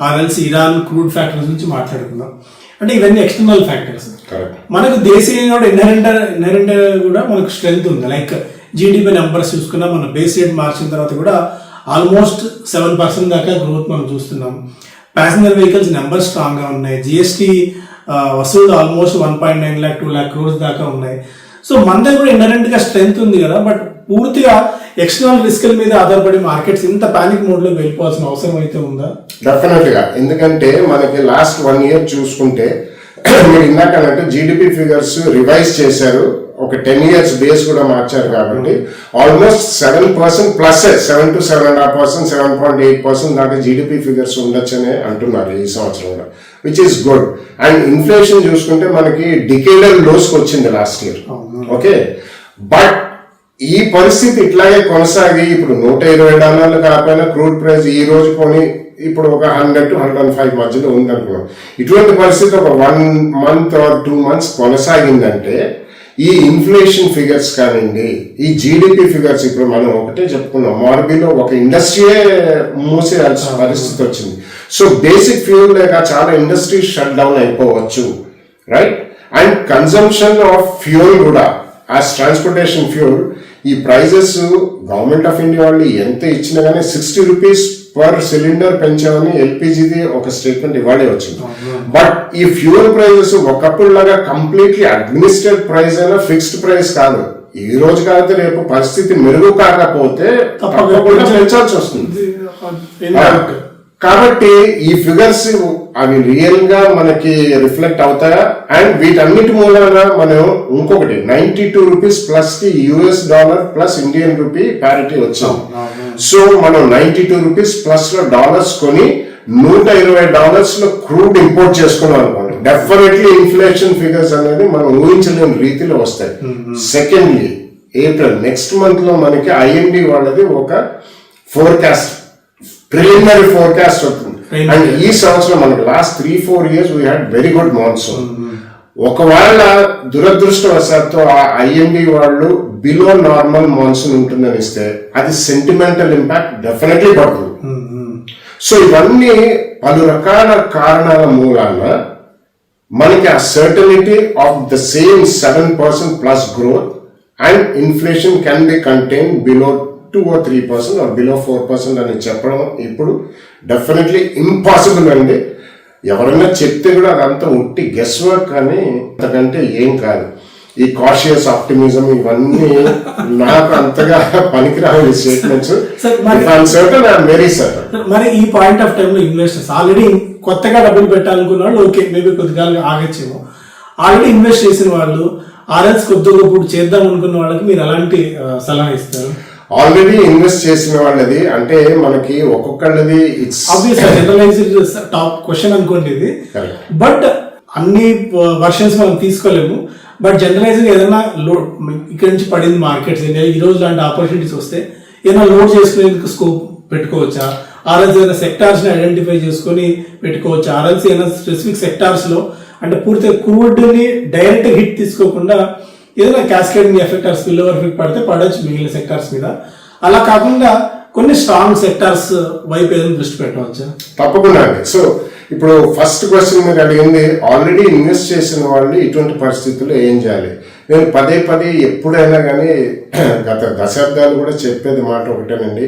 ఆర్ఎల్సి ఇరాన్ క్రూడ్ ఫ్యాక్టర్స్ గురించి మాట్లాడుకుందాం. అంటే ఇవన్నీ ఎక్స్టర్నల్ ఫ్యాక్టర్స్. మనకు దేశీయంగా ఇన్హెరెంట్ కూడా మనకు స్ట్రెంగ్త్ ఉంది. లైక్ జీడిపి నెంబర్స్ చూసుకున్నా మన బేస్ రేట్ మార్చిన తర్వాత కూడా ఆల్మోస్ట్ 7% దాకా గ్రోత్ మనం చూస్తున్నాం. ప్యాసింజర్ వెహికల్స్ నెంబర్ స్ట్రాంగ్ గా ఉన్నాయి. జిఎస్టీ వసూలు ఆల్మోస్ట్ 1.9 lakh 2 lakh crores దాకా ఉన్నాయి. సో మన దగ్గర కూడా ఇన్హరెంట్ గా స్ట్రెంగ్త్ ఉంది కదా, బట్ పూర్తిగా ఎక్స్టర్నల్ రిస్క్ మీద ఆధారపడి మార్కెట్స్ ఇంత పానిక్ మోడ్ లో వెళ్ళిపోవాల్సిన అవసరం అయితే ఉందా? డెఫినెట్ గా. ఎందుకంటే మనకి లాస్ట్ 1 year చూసుకుంటే మీరు ఇందాక అన్నట్టు జీడిపి ఫిగర్స్ రివైజ్ చేశారు, ఒక 10 years బేస్ కూడా మార్చారు. కాబట్టి ఆల్మోస్ట్ 7% ప్లస్, 7 to 7.5%, 7.8% దాకా జీడిపి ఫిగర్స్ ఉండొచ్చని అంటున్నారు ఈ సంవత్సరం కూడా, which is good. And inflation చూసుకుంటే మనకి డికేడల్ లోస్ వచ్చింది లాస్ట్ ఇయర్. ఓకే, బట్ ఈ పరిస్థితి ఇట్లాగే కొనసాగి ఇప్పుడు $120 కాకపోయినా క్రూడ్ ప్రైస్ ఈ రోజు కొని ఇప్పుడు ఒక 100 to 105 మధ్యలో ఉందనుకున్నాం. ఇటువంటి పరిస్థితి ఒక 1 month or 2 months కొనసాగిందంటే ఈ ఇన్ఫ్లేషన్ ఫిగర్స్ కానివ్వండి, ఈ జీడిపి ఫిగర్స్, ఇప్పుడు మనం ఒకటే చెప్పుకున్నాం, మార్బీలో ఒక ఇండస్ట్రీయే మూసేయాల్సిన పరిస్థితి వచ్చింది. సో బేసిక్ ఫ్యూల్ లేక చాలా ఇండస్ట్రీస్ షట్ డౌన్ అయిపోవచ్చు, right? And consumption of fuel కూడా యాజ్ ట్రాన్స్పోర్టేషన్ ఫ్యూల్ ఈ ప్రైజెస్ గవర్నమెంట్ ఆఫ్ ఇండియా వాళ్ళు ఎంత ఇచ్చినా కానీ 60 రూపీస్ పర్ సిలిండర్ పెంచామని ఎల్పిజిది ఒక స్టేట్మెంట్ ఇవాళే వచ్చింది. బట్ ఈ ఫ్యూయల్ ప్రైజెస్ ఒకప్పుడు లాగా కంప్లీట్లీ అడ్మినిస్ట్రేట్ ప్రైస్ అయినా ఫిక్స్డ్ ప్రైస్ కాదు. ఈ రోజు కాకపోతే రేపు పరిస్థితి మెరుగు కాకపోతే తప్పకుండా పెంచాల్సి వస్తుంది. కాబట్టి ఈ ఫిగర్స్ అవి రియల్ గా మనకి రిఫ్లెక్ట్ అవుతాయా? అండ్ వీటన్నిటి మూలన మనం ఇంకొకటి 92 రూపీస్ ప్లస్ కి $US plus Indian rupee parity వచ్చాం. సో మనం 92 రూపీస్ ప్లస్ లో డాలర్స్ కొని $120 లో క్రూడ్ ఇంపోర్ట్ చేసుకున్నాం అనుకోండి, డెఫినెట్లీ ఇన్ఫ్లేషన్ ఫిగర్స్ అనేది మనం ఊహించలేని రీతిలో వస్తాయి. సెకండ్లీ, ఏప్రిల్ నెక్స్ట్ మంత్ లో మనకి ఐఎండి వాళ్ళది ఒక ఫోర్కాస్ట్, ప్రిలిమినరీ ఫోర్కాస్ట్ అవుతుంది. అండ్ ఈ సంవత్సరం మనకి last 3-4 years we had very good monsoon. ఒకవేళ దురదృష్టవశాత్తు ఆ ఐఎండి వాళ్ళు బిలో నార్మల్ మాన్సూన్ ఉంటుందని ఇస్తే అది సెంటిమెంటల్ ఇంపాక్ట్ డెఫినెట్లీ పడుతుంది. సో ఇవన్నీ పలు రకాల కారణాల మూలాన మనకి ఆ certainty of the same 7% plus growth and inflation can be contain below 2 or 3% or below 4% అని చెప్పడం ఇప్పుడు డెఫినెట్లీ ఇంపాసిబుల్ అండి. ఎవరైనా చెప్తే కూడా అదంతా ఉట్టి గెస్ వర్క్ కానీ అంతకంటే ఏం కాదు. ఈ కాషియస్ ఆప్టిమిజం ఇవన్నీ నాకు అంతగా పనికిరాని స్టేట్మెంట్స్. Very certain. మరి ఈ పాయింట్ ఆఫ్ టైం లో ఇన్వెస్టర్స్ ఆల్రెడీ కొత్తగా డబ్బులు పెట్టాలనుకున్న వాళ్ళు ఓకే మేబీ కొద్దిగా ఆగచ్చేమో, ఆల్రెడీ ఇన్వెస్ట్ చేసిన వాళ్ళు ఆర్ఎల్స్ కొద్దిగా ఇప్పుడు చేద్దాం అనుకున్న వాళ్ళకి మీరు ఎలాంటి సలహా ఇస్తారు? ఆల్రెడీ ఇన్వెస్ట్ చేసిన వాళ్ళది అంటే మనకి ఒక్కొక్కళ్ళది ఇట్స్ జనరలైజ్డ్ టాప్ క్వశ్చన్ అనుకోండి ఇది. బట్ అన్ని వర్షన్స్ మనం తీసుకోలేము. బట్ జనరలైజ్డ్ ఏదైనా లోడ్ ఇక్కడ నుంచి పడింది మార్కెట్స్ ఈ రోజు లాంటి ఆపర్చునిటీస్ వస్తే ఏదైనా లోడ్ చేసుకునేందుకు స్కోప్ పెట్టుకోవచ్చా? ఆర్ఎల్స్ ఏదైనా సెక్టార్స్ ని ఐడెంటిఫై చేసుకుని పెట్టుకోవచ్చా? ఆర్ఎల్స్ ఏదైనా స్పెసిఫిక్ సెక్టార్స్ లో అంటే పూర్తిగా క్రూడ్ ని డైరెక్ట్ హిట్ తీసుకోకుండా ఏదైనా cascading effect are spill over effect పడితే పడవచ్చు మిగిలిన సెక్టార్స్ మీద. అలా కాకుండా కొన్ని స్ట్రాంగ్ సెక్టార్స్ వైపు ఏదైనా దృష్టి పెట్టవచ్చా? తప్పకుండా అండి. సో ఇప్పుడు ఫస్ట్ క్వశ్చన్ మీరు అడిగింది ఆల్రెడీ ఇన్వెస్ట్ చేసిన వాళ్ళు ఇటువంటి పరిస్థితుల్లో ఏం చేయాలి? నేను పదే ఎప్పుడైనా కానీ గత దశాబ్దాలు కూడా చెప్పేది మాట ఒకటేనండి,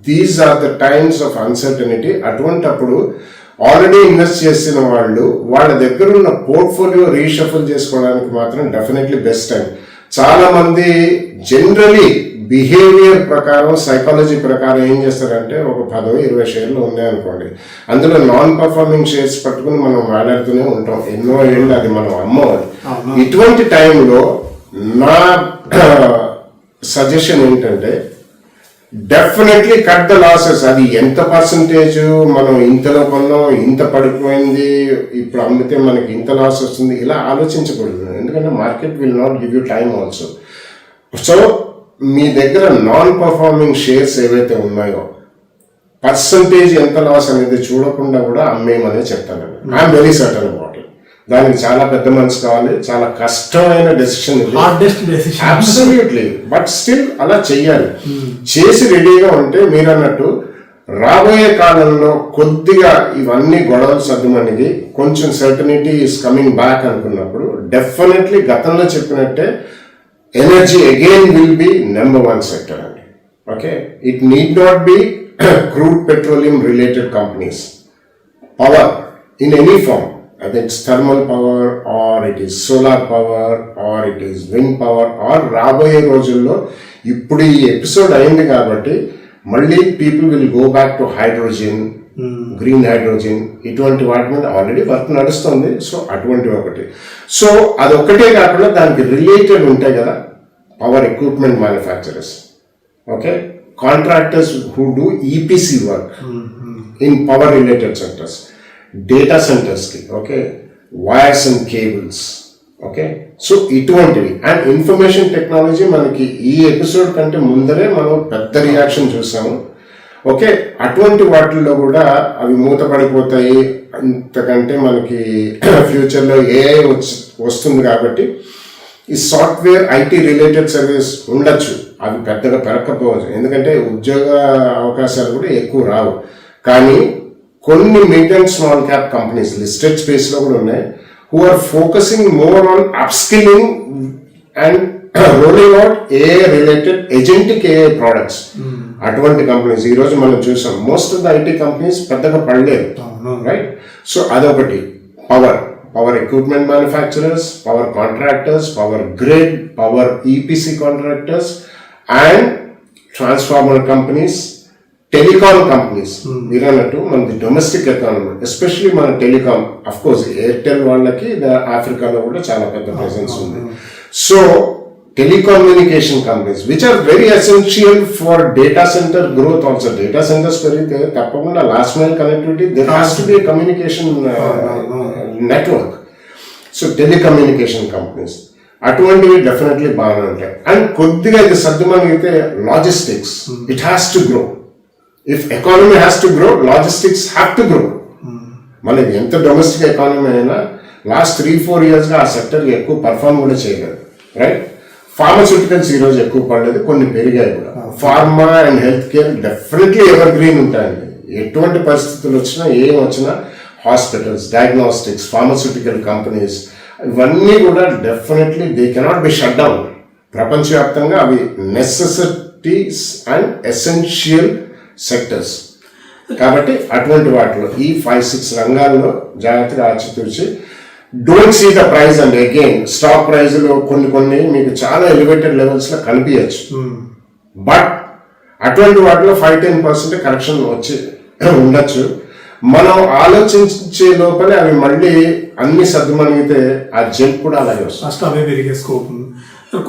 these are the times of uncertainty. అటువంటప్పుడు ఆల్రెడీ ఇన్వెస్ట్ చేసిన వాళ్ళు వాళ్ళ దగ్గర ఉన్న పోర్ట్ఫోలియో రీషఫుల్ చేసుకోవడానికి మాత్రం డెఫినెట్లీ బెస్ట్ టైం. చాలా మంది జనరలీ బిహేవియర్ ప్రకారం, సైకాలజీ ప్రకారం ఏం చేస్తారంటే ఒక 10-20 షేర్లు ఉన్నాయనుకోండి, అందులో నాన్ పర్ఫార్మింగ్ షేర్స్ పట్టుకుని మనం మాట్లాడుతూనే ఉంటాం ఎన్నో ఏళ్ళు, అది మనం అమ్మవాలి. ఇటువంటి టైంలో నా సజెషన్ ఏంటంటే డెఫినెట్లీ కట్ ద లాసెస్. అది ఎంత పర్సంటేజ్ మనం ఇంతలో కొన్నాం, ఇంత పడిపోయింది, ఇప్పుడు అమ్మితే మనకి ఇంత లాస్ వస్తుంది, ఇలా ఆలోచించకూడదు. ఎందుకంటే market will not give you time also. So మీ దగ్గర నాన్ పర్ఫార్మింగ్ షేర్స్ ఏవైతే ఉన్నాయో పర్సంటేజ్ ఎంత లాస్ అనేది చూడకుండా కూడా అమ్మేయమనే చెప్తానండి. I'm very certain about it. దానికి చాలా పెద్ద మనసు కావాలి, చాలా కష్టమైన డెసిషన్ ఇది, అబ్సల్యూట్లీ. బట్ స్టిల్ అలా చెయ్యాలి. చేసి రెడీగా ఉంటే మీరు అన్నట్టు రాబోయే కాలంలో కొద్దిగా ఇవన్నీ గొడవలు సర్దుమణిగి కొంచెం సర్టనిటీ ఈస్ కమింగ్ బ్యాక్ అనుకున్నప్పుడు డెఫినెట్లీ గతంలో చెప్పినట్టే energy again will be number 1 sector అండి. Okay, it need not be crude petroleum related companies. Power in any form, whether it's thermal power or it is solar power or it is wind power or రాబోయే రోజుల్లో ఇప్పుడు ఈ episode అయింది కాబట్టి మళ్ళీ people will go back to hydrogen, green hydrogen, ఇటువంటి వాటి మీద ఆల్రెడీ వర్క్ నడుస్తుంది. సో అటువంటివి ఒకటి. సో అదొక్కటే కాకుండా దానికి రిలేటెడ్ ఉంటాయి కదా, power equipment manufacturers, okay, contractors who do EPC work in power related sectors, data centres కి, okay, wires and cables, okay, so ఇటువంటివి అండ్ ఇన్ఫర్మేషన్ టెక్నాలజీ మనకి ఈ ఎపిసోడ్ కంటే ముందరే మనం పెద్ద రియాక్షన్ చూసాము. ఓకే, అటువంటి వాటిల్లో కూడా అవి మూతపడిపోతాయి, అంతకంటే మనకి ఫ్యూచర్లో ఏఐ వస్తుంది కాబట్టి ఈ సాఫ్ట్వేర్ ఐటీ రిలేటెడ్ సర్వీస్ ఉండొచ్చు, అవి పెద్దగా పెరగకపోవచ్చు, ఎందుకంటే ఉద్యోగ అవకాశాలు కూడా ఎక్కువ రావు. కానీ కొన్ని mid and small cap companies listed space లో కూడా ఉన్నాయి, who are focusing more on upskilling and rolling out AI related agentic AI products. అటువంటి కంపెనీస్ ఈ రోజు మనం చూసాం. Most of the IT companies పెద్దగా పడలేదు, రైట్? సో అదొకటి. Power equipment manufacturers, power contractors, power grid, power EPC contractors and transformer companies, telecom companies. మీరు అన్నట్టు మనది డొమెస్టిక్ ఎకానమీ, ఎస్పెషలీ మన టెలికాం, అఫ్ కోర్స్ ఎయిర్టెల్ వాళ్ళకి ఆఫ్రికాలో కూడా చాలా పెద్ద ప్రెసెన్స్ ఉంది. So telecommunication companies which are very essential for data center growth also. Data centers పెరిగితే తప్పకుండా last mile connectivity, there has to be a communication network. So telecommunication companies అటువంటివి definitely బాగానే ఉంటాయి. అండ్ కొద్దిగా ఇది సర్దుమణిగితే logistics, it has to grow. If economy has to grow, logistics have to grow. మనకి ఎంత డొమెస్టిక్ ఎకానమీ అయినా లాస్ట్ 3-4 years గా ఆ సెక్టర్ ఎక్కువ పర్ఫార్మ్ కూడా చేయలేదు, రైట్? ఫార్మాస్యూటికల్స్ ఈ రోజు ఎక్కువ పడలేదు, కొన్ని పెరిగాయి కూడా. Pharma and health care definitely ever green ఉంటాయండి. ఎటువంటి పరిస్థితులు వచ్చినా, ఏం వచ్చినా, హాస్పిటల్స్, డయాగ్నోస్టిక్స్, ఫార్మాస్యూటికల్ కంపెనీస్, ఇవన్నీ కూడా definitely they cannot be shut down. ప్రపంచవ్యాప్తంగా అవి నెసెసిటీస్ అండ్ ఎసెన్షియల్ సెక్టర్స్. కాబట్టి అటువంటి వాటిలో ఈ 5-6 రంగాల్లో జాగ్రత్తగా ఆచితూచి, don't see the price and again stock ప్రైజ్లో కొన్ని మీకు చాలా ఎలివేటెడ్ లెవెల్స్ లో కనిపించచ్చు, బట్ అటువంటి వాటిలో 5-10% కరెక్షన్ వచ్చి ఉండొచ్చు. మనం ఆలోచించే లోపలే అవి మళ్ళీ అన్ని సర్దుమణిగితే ఆ జంప్ కూడా అలాగే వస్తుంది. ఫస్ట్ అవే పెరిగే స్కోప్ ఉంది.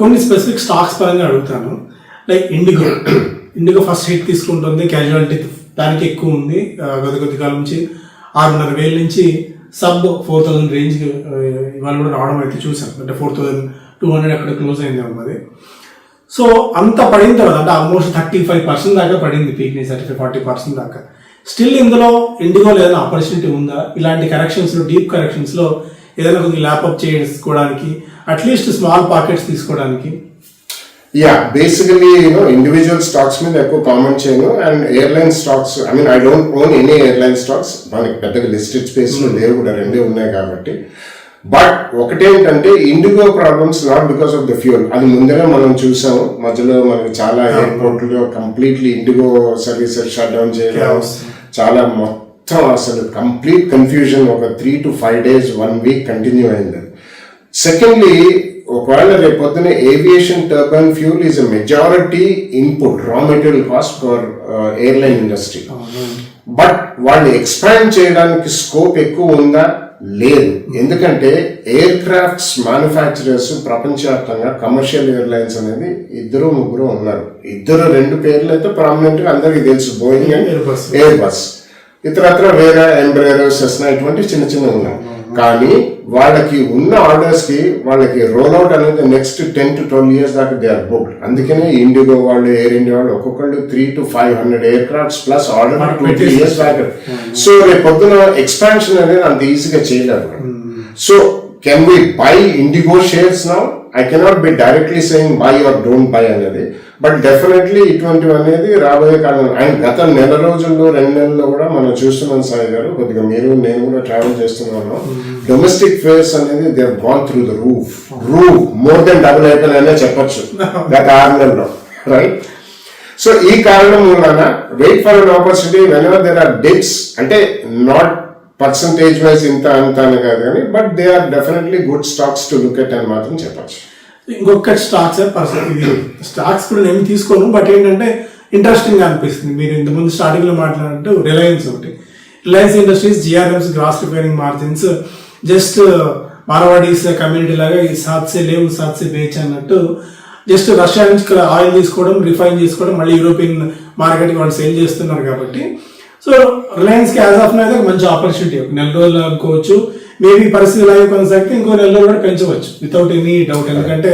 కొన్ని స్పెసిఫిక్ స్టాక్స్ పరంగా అడుగుతాను. లైక్ ఇండిగో ఫస్ట్ హిట్ తీసుకుంటుంది, క్యాజువాలిటీ దానికి ఎక్కువ ఉంది. కొద్ది కాలం నుంచి 6,500 నుంచి సబ్ 4,000 రేంజ్ ఇవాళ కూడా రావడం అయితే చూసాం. అంటే 4,200 అక్కడ క్లోజ్ అయింది అది. సో అంత పడిన తర్వాత అంటే ఆల్మోస్ట్ 35% దాకా పడింది, పీక్ ని 35-40% దాకా. స్టిల్ ఇందులో ఇండిగోలో ఏదైనా ఆపర్చునిటీ ఉందా? ఇలాంటి కరెక్షన్స్ లో, డీప్ కరెక్షన్స్ లో ఏదైనా కొద్దిగా ల్యాప్అప్ చేసుకోవడానికి, అట్లీస్ట్ స్మాల్ పాకెట్స్ తీసుకోవడానికి? యా, బేసికలీ ఇండివిజువల్ స్టాక్స్ మీద ఎక్కువ కామెంట్ చేయను. And airline stocks, I don't own any airline stocks. మనకి పెద్దగా లిస్టెడ్ స్పేస్ లో లేవు కూడా, రెండే ఉన్నాయి కాబట్టి. బట్ ఒకటేంటంటే IndiGo problems not because of the fuel, అది ముందరే మనం చూసాము. మధ్యలో మనకి చాలా ఎయిర్పోర్ట్లో completely IndiGo services shut down చేయడం, చాలా మొత్తం అసలు కంప్లీట్ కన్ఫ్యూజన్ ఒక 3 to 5 days 1 week కంటిన్యూ అయింది. సెకండ్లీ, ఒకవేళ రేపు పొద్దున aviation turbine fuel is a majority input, raw material cost for airline industry. But వాళ్ళు ఎక్స్పాండ్ చేయడానికి స్కోప్ ఎక్కువ ఉందా? లేదు. ఎందుకంటే ఎయిర్ క్రాఫ్ట్స్ మ్యానుఫ్యాక్చరర్స్ ప్రపంచవ్యాప్తంగా కమర్షియల్ ఎయిర్లైన్స్ అనేది 2-3 ఉన్నారు. 2 పేర్లు అయితే ప్రామినెంట్ గా అందరికీ తెలుసు, బోయింగ్ అండ్ ఎయిర్ బస్. ఇతరత్ర వేరే ఎంబ్రాయిడర్, సెస్నా ఇటువంటి చిన్న ఉన్నాయి. కానీ వాళ్ళకి ఉన్న ఆర్డర్స్ కి వాళ్ళకి రోల్ అవుట్ అనేది నెక్స్ట్ 10 to 12 years దాకా దే ఆర్ బుక్డ్. అందుకనే ఇండిగో వాళ్ళు, ఎయిర్ ఇండియా వాళ్ళు ఒక్కొక్కళ్ళు 300 to 500 aircrafts plus order 20 years దాకా. సో రేపు పొద్దున ఎక్స్పాన్షన్ అనేది అంత ఈజీగా చేయలేరు. So can we buy IndiGo shares now? I cannot be directly saying buy or don't buy అనేది, బట్ డెఫినెట్లీ ఇటువంటివి అనేది రాబోయే కాలం. అండ్ గత 2 నెలల్లో కూడా మనం చూస్తున్నాం సాయి గారు, కొద్దిగా మీరు నేను కూడా ట్రావెల్ చేస్తున్నాను. డొమెస్టిక్ ఫేర్స్ అనేది they have gone through the roof more than double అయిపోయినా చెప్పొచ్చు గత 6 నెలల్లో, రైట్? సో ఈ కారణం వలన wait for an opportunity when ever there are dips, అంటే నాట్ పర్సంటేజ్ వైజ్ ఇంత అంత అని కాదు కానీ, but they are definitely good stocks to look at అని మాత్రం చెప్పచ్చు. ఇంకొక స్టాక్స్ స్టాక్స్ కూడా నేను తీసుకోను, బట్ ఏంటంటే ఇంట్రెస్టింగ్ గా అనిపిస్తుంది. మీరు ఇంతకుముందు స్టార్టింగ్ లో మాట్లాడినట్టు రిలయన్స్ ఒకటి, Reliance Industries GRMs gross repairing margins just Marwadis community లాగా ఈ సాత్సే లేవు సాత్సే బేచ్ అన్నట్టు, జస్ట్ రష్యా నుంచి ఆయిల్ తీసుకోవడం, రిఫైన్ చేసుకోవడం, మళ్ళీ యూరోపియన్ మార్కెట్ వాళ్ళు సేల్ చేస్తున్నారు కాబట్టి. సో రిలయన్స్ కి యాజ్ ఆఫ్ అయితే మంచి ఆపర్చునిటీ, 1 నెల రోజులు అనుకోవచ్చు. మేబీ పరిస్థితి ఇలాగే కొనసాగితే ఇంకో నెలలో కూడా పెంచవచ్చు వితౌట్ ఎనీ డౌట్, ఎందుకంటే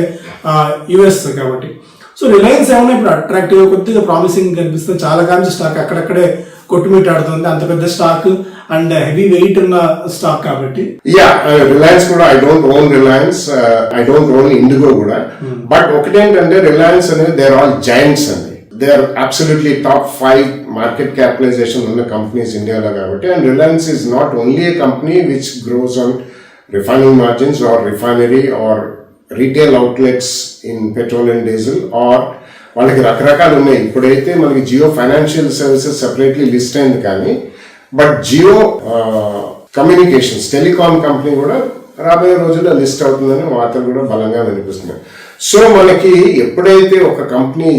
యుఎస్ కాబట్టి. సో రిలయన్స్ ఏమన్నా ఇప్పుడు అట్రాక్టివ్ కొద్దిగా ప్రామిసింగ్ కనిపిస్తుంది, చాలా కాలం స్టాక్ అక్కడక్కడే కొట్టుమిట్టాడుతుంది, అంత పెద్ద స్టాక్ అండ్ హెవీ వెయిట్ ఉన్న స్టాక్ కాబట్టి. రిలయన్స్ కూడా I don't own Reliance, I don't own IndiGo కూడా. బట్ ఒకటేంటంటే రిలయన్స్ అనేది దే ఆర్ ఆల్ జైంట్స్ అండి, they are absolutely top 5 market capitalization ఉన్న కంపెనీస్ ఇండియాలో కాబట్టి. And Reliance is not only a company which grows on refining margins or refinery or retail outlets in petrol and diesel, or వాళ్ళకి రకరకాలు ఉన్నాయి. ఇప్పుడైతే మనకి Jio financial services separately list అయింది, కానీ but Jio communications telecom company కూడా రాబోయే రోజుల్లో లిస్ట్ అవుతుందని వార్తలు కూడా బలంగా వినిపిస్తున్నాయి. సో మనకి ఎప్పుడైతే ఒక కంపెనీ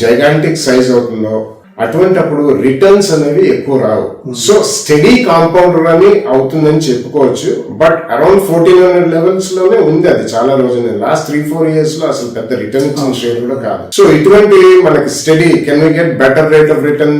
జైగాంటిక్ సైజ్ అవుతుందో అటువంటప్పుడు రిటర్న్స్ అనేవి ఎక్కువ రావు. సో స్టడీ కాంపౌండర్ అని అవుతుందని చెప్పుకోవచ్చు. బట్ అరౌండ్ 1400 లెవెల్స్ లోనే ఉంది అది చాలా రోజులు. లాస్ట్ 3-4 ఇయర్స్ లో అసలు పెద్ద రిటర్న్ ఇచ్చిన షేర్ కూడా కాదు. సో ఇటువంటి మనకి study can we get better rate of return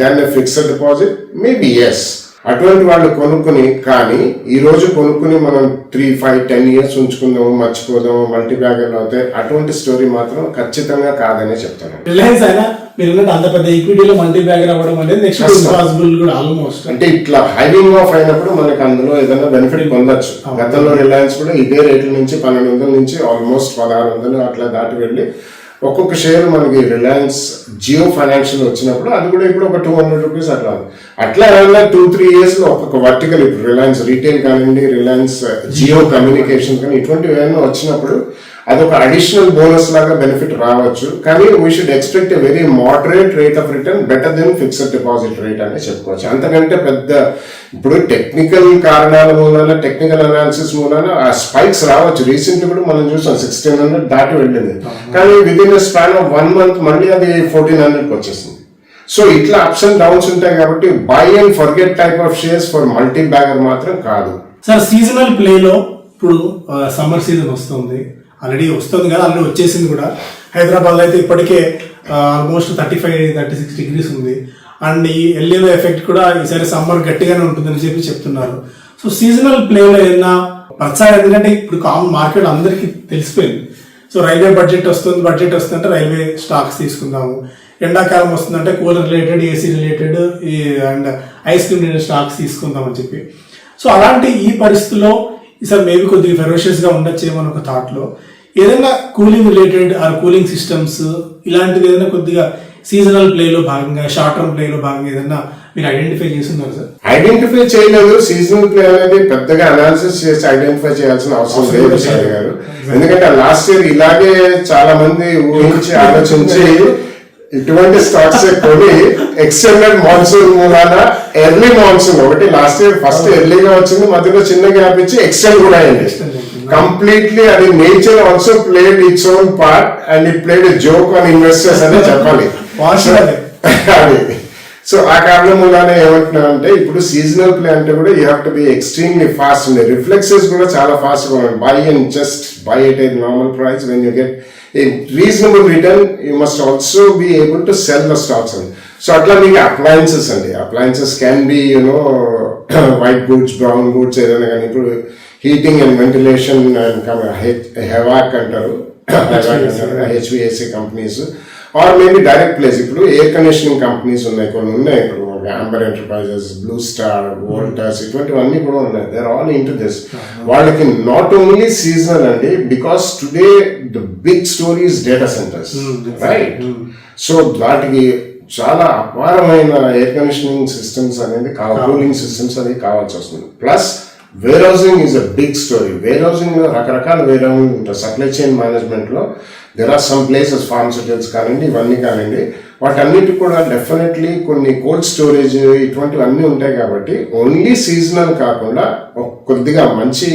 than a fixed deposit? Maybe yes. అటువంటి వాళ్ళు కొనుక్కుని, కానీ ఈ రోజు కొనుక్కుని మనం 3-5-10 ఇయర్స్ ఉంచుకుందాము, మర్చిపోదాము, మల్టీ బ్యాగర్లు అవుతాయి, అటువంటి స్టోరీ మాత్రం ఖచ్చితంగా కాదనే చెప్తాను. రిలయన్స్ అయినా మీరు అంత పెద్ద ఈక్విటీలో మల్టీ బ్యాగర్ అవ్వడం అనేది నెక్స్ట్ ఇంపాసిబుల్ కూడా ఆల్మోస్ట్. అంటే ఇట్లా హైవింగ్ ఆఫ్ అయినప్పుడు మనకి అందులో ఏదైనా బెనిఫిట్ పొందొచ్చు. గతంలో రిలయన్స్ కూడా ఇదే రేట్ల నుంచి 1200 నుంచి ఆల్మోస్ట్ 1600 అట్లా దాటి వెళ్ళి ఒక్కొక్క షేర్ మనకి రిలయన్స్ జియో ఫైనాన్షియల్ వచ్చినప్పుడు అది కూడా ఇప్పుడు ఒక 200 రూపీస్ అట్లా అట్లా 2-3 ఇయర్స్ లో ఒక్కొక్క వర్టికల్, ఇప్పుడు రిలయన్స్ రీటైల్ కానివ్వండి, రిలయన్స్ జియో కమ్యూనికేషన్ కానీ ఇటువంటివి ఏమైనా వచ్చినప్పుడు అదొక అడిషనల్ బోనస్ లాగా బెనిఫిట్ రావచ్చు. కానీ we should expect a very moderate rate of return better than fixed deposit rate అని చెప్పుకోవచ్చు. అంతకంటే పెద్ద ఇప్పుడు టెక్నికల్ కారణాల మూలాన, టెక్నికల్ అనాలిసిస్ మూలాన ఆ స్పైక్స్ రావచ్చు. రీసెంట్లీ కూడా మనం చూసాం 1600 దాటి వెళ్ళింది, కానీ with in span of 1 month మళ్ళీ అది 1400కి వచ్చేసింది. సో ఇట్లా అప్స్ అండ్ డౌన్స్ ఉంటాయి కాబట్టి by and forget type of shares for multi bagger మాత్రం కాదు. సార్ సీజనల్ ప్లేలో ఇప్పుడు సమ్మర్ సీజన్ వస్తుంది, ఆల్రెడీ వస్తుంది కదా, ఆల్రెడీ వచ్చేసింది కూడా. హైదరాబాద్ లో అయితే ఇప్పటికే ఆల్మోస్ట్ 35-36 degrees ఉంది. అండ్ ఈ ఎల్లీలో ఎఫెక్ట్ కూడా ఈసారి సమ్మర్ గట్టిగానే ఉంటుందని చెప్తున్నారు. సో సీజనల్ ప్లేలో ఏదైనా ప్రచారం, ఎందుకంటే ఇప్పుడు కామన్ మార్కెట్ అందరికీ తెలిసిపోయింది. సో రైల్వే బడ్జెట్ వస్తుందంటే రైల్వే స్టాక్స్ తీసుకుందాము, ఎండాకాలం వస్తుందంటే cooler related, AC related and ice cream related stocks తీసుకుందాం అని చెప్పి. సో అలాంటి ఈ పరిస్థితుల్లో ఈసారి మేబీ కొద్దిగా ఫెరోషియస్ గా ఉండొచ్చేమో అని ఒక థాట్ లో ఏదైనా cooling related are cooling systems ఇలాంటిది ఏదైనా కొద్దిగా సీజనల్ ప్లేలో భాగంగా, షార్ట్ టర్మ్ ప్లేలో భాగంగా ఏదైనా మీరు ఐడెంటిఫై చేస్తున్నారు సార్? ఐడెంటిఫై చేయలేదు. సీజనల్ ప్లే అనేది పెద్దగా అనాలిసిస్ చేసి ఐడెంటిఫై చేయాల్సిన అవసరం లేదు సార్ గారు. ఎందుకంటే లాస్ట్ ఇయర్ ఇలాగే చాలా మంది ఊహించి ఆలోచించి ఇటువంటి స్టాక్స్ కొని ఎక్స్టెండెడ్ మాన్సూన్ మూలాన ఎర్లీ మాన్సూన్ ఒకటి లాస్ట్ ఇయర్ ఫస్ట్ ఎర్లీగా వచ్చింది, మధ్యలో చిన్న గ్యాప్ ఇచ్చి ఎక్స్టెండ్ కూడా అయింది కంప్లీట్లీ. అది nature also played its own part and it played a joke on investors అనే చెప్పాలి అది. సో ఆ కారణం మూలానే ఏమంటున్నానంటే ఇప్పుడు సీజనల్ ప్లే అంటే కూడా you have to be extremely fast ఉండే. రిఫ్లెక్సెస్ కూడా చాలా ఫాస్ట్ గా ఉన్నాయి. By and just by at a normal price when you get a reasonable return, you must also be able to sell the stocks. So atla meeku appliances andi, appliances can be white goods, brown goods, edana gaani ipudu heating and ventilation and HVAC antaru HVAC companies, or maybe direct place. Ipudu air conditioning companies unnai, konni unnai ipudu Amber Enterprises, Blue Star, Voltas, ఇటువంటివన్నీ కూడా ఉన్నాయి. They are all into this. వాళ్ళకి not only seasonal అండి, because today the big story is data centres, right? So వాటికి చాలా అపారమైన air conditioning systems అనేది cooling systems అనేది కావాల్సి వస్తుంది. Plus warehousing is a big story. Warehousing లో రకరకాల వేర్ హౌసింగ్ ఉంటాయి. సప్లై చైన్ మేనేజ్మెంట్ లో there are some places, pharmaceuticals కానివ్వండి, ఇవన్నీ కానివ్వండి, వాటన్నిటి కూడా డెఫినెట్లీ కొన్ని కోల్డ్ స్టోరేజ్ ఇటువంటివి అన్నీ ఉంటాయి. కాబట్టి ఓన్లీ సీజనల్ కాకుండా కొద్దిగా మంచి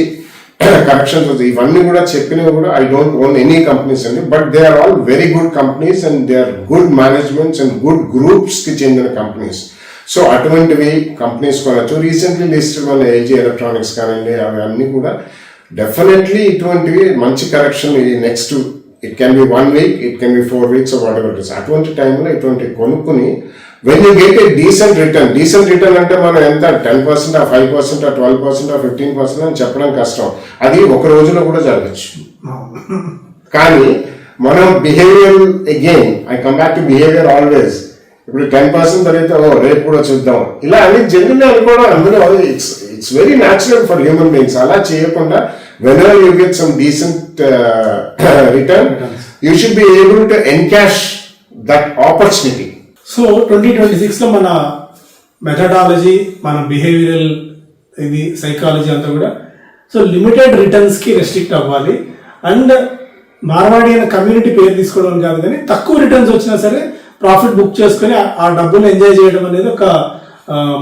కరెక్షన్స్ అవుతాయి. ఇవన్నీ కూడా చెప్పినవి కూడా I don't own any companies అండి, but they are all very good companies and they are good managements and good groups కి చెందిన కంపెనీస్. సో అటువంటివి కంపెనీస్ కొనవచ్చు. రీసెంట్లీ లిస్టెడ్ మన LG ఎలక్ట్రానిక్స్ కానివ్వండి, అవి అన్ని కూడా డెఫినెట్లీ ఇటువంటివి మంచి correction next it can be 1 week, it can be 4 weeks, whatever it is. అటువంటి టైంలో ఇటువంటి కొనుక్కుని when you get a decent return అంటే మనం ఎంత 10%, 5%, 12%, 15% అని చెప్పడం కష్టం. అది ఒక రోజులో కూడా జరగచ్చు. కానీ మనం behaviour again I come back to behaviour always. ఇప్పుడు 10% జరిగితే రేపు కూడా చూద్దాం ఇలా అని జనరల్లీ అనుకోవడం, అందులో it's very natural for human beings. అలా చేయకుండా whenever you get some decent return you should be able to encash that opportunity. So 2026 లో మన మెథడాలజీ, మన బిహేవియరల్ ఇది సైకాలజీ అంతా కూడా సో లిమిటెడ్ రిటర్న్స్ కి రెస్ట్రిక్ట్ అవ్వాలి. అండ్ మార్వాడి అనే కమ్యూనిటీ పేరు తీసుకోవడం కాదు, కానీ తక్కువ రిటర్న్స్ వచ్చినా సరే ప్రాఫిట్ బుక్ చేసుకుని ఆ డబ్బులు ఎంజాయ్ చేయడం అనేది ఒక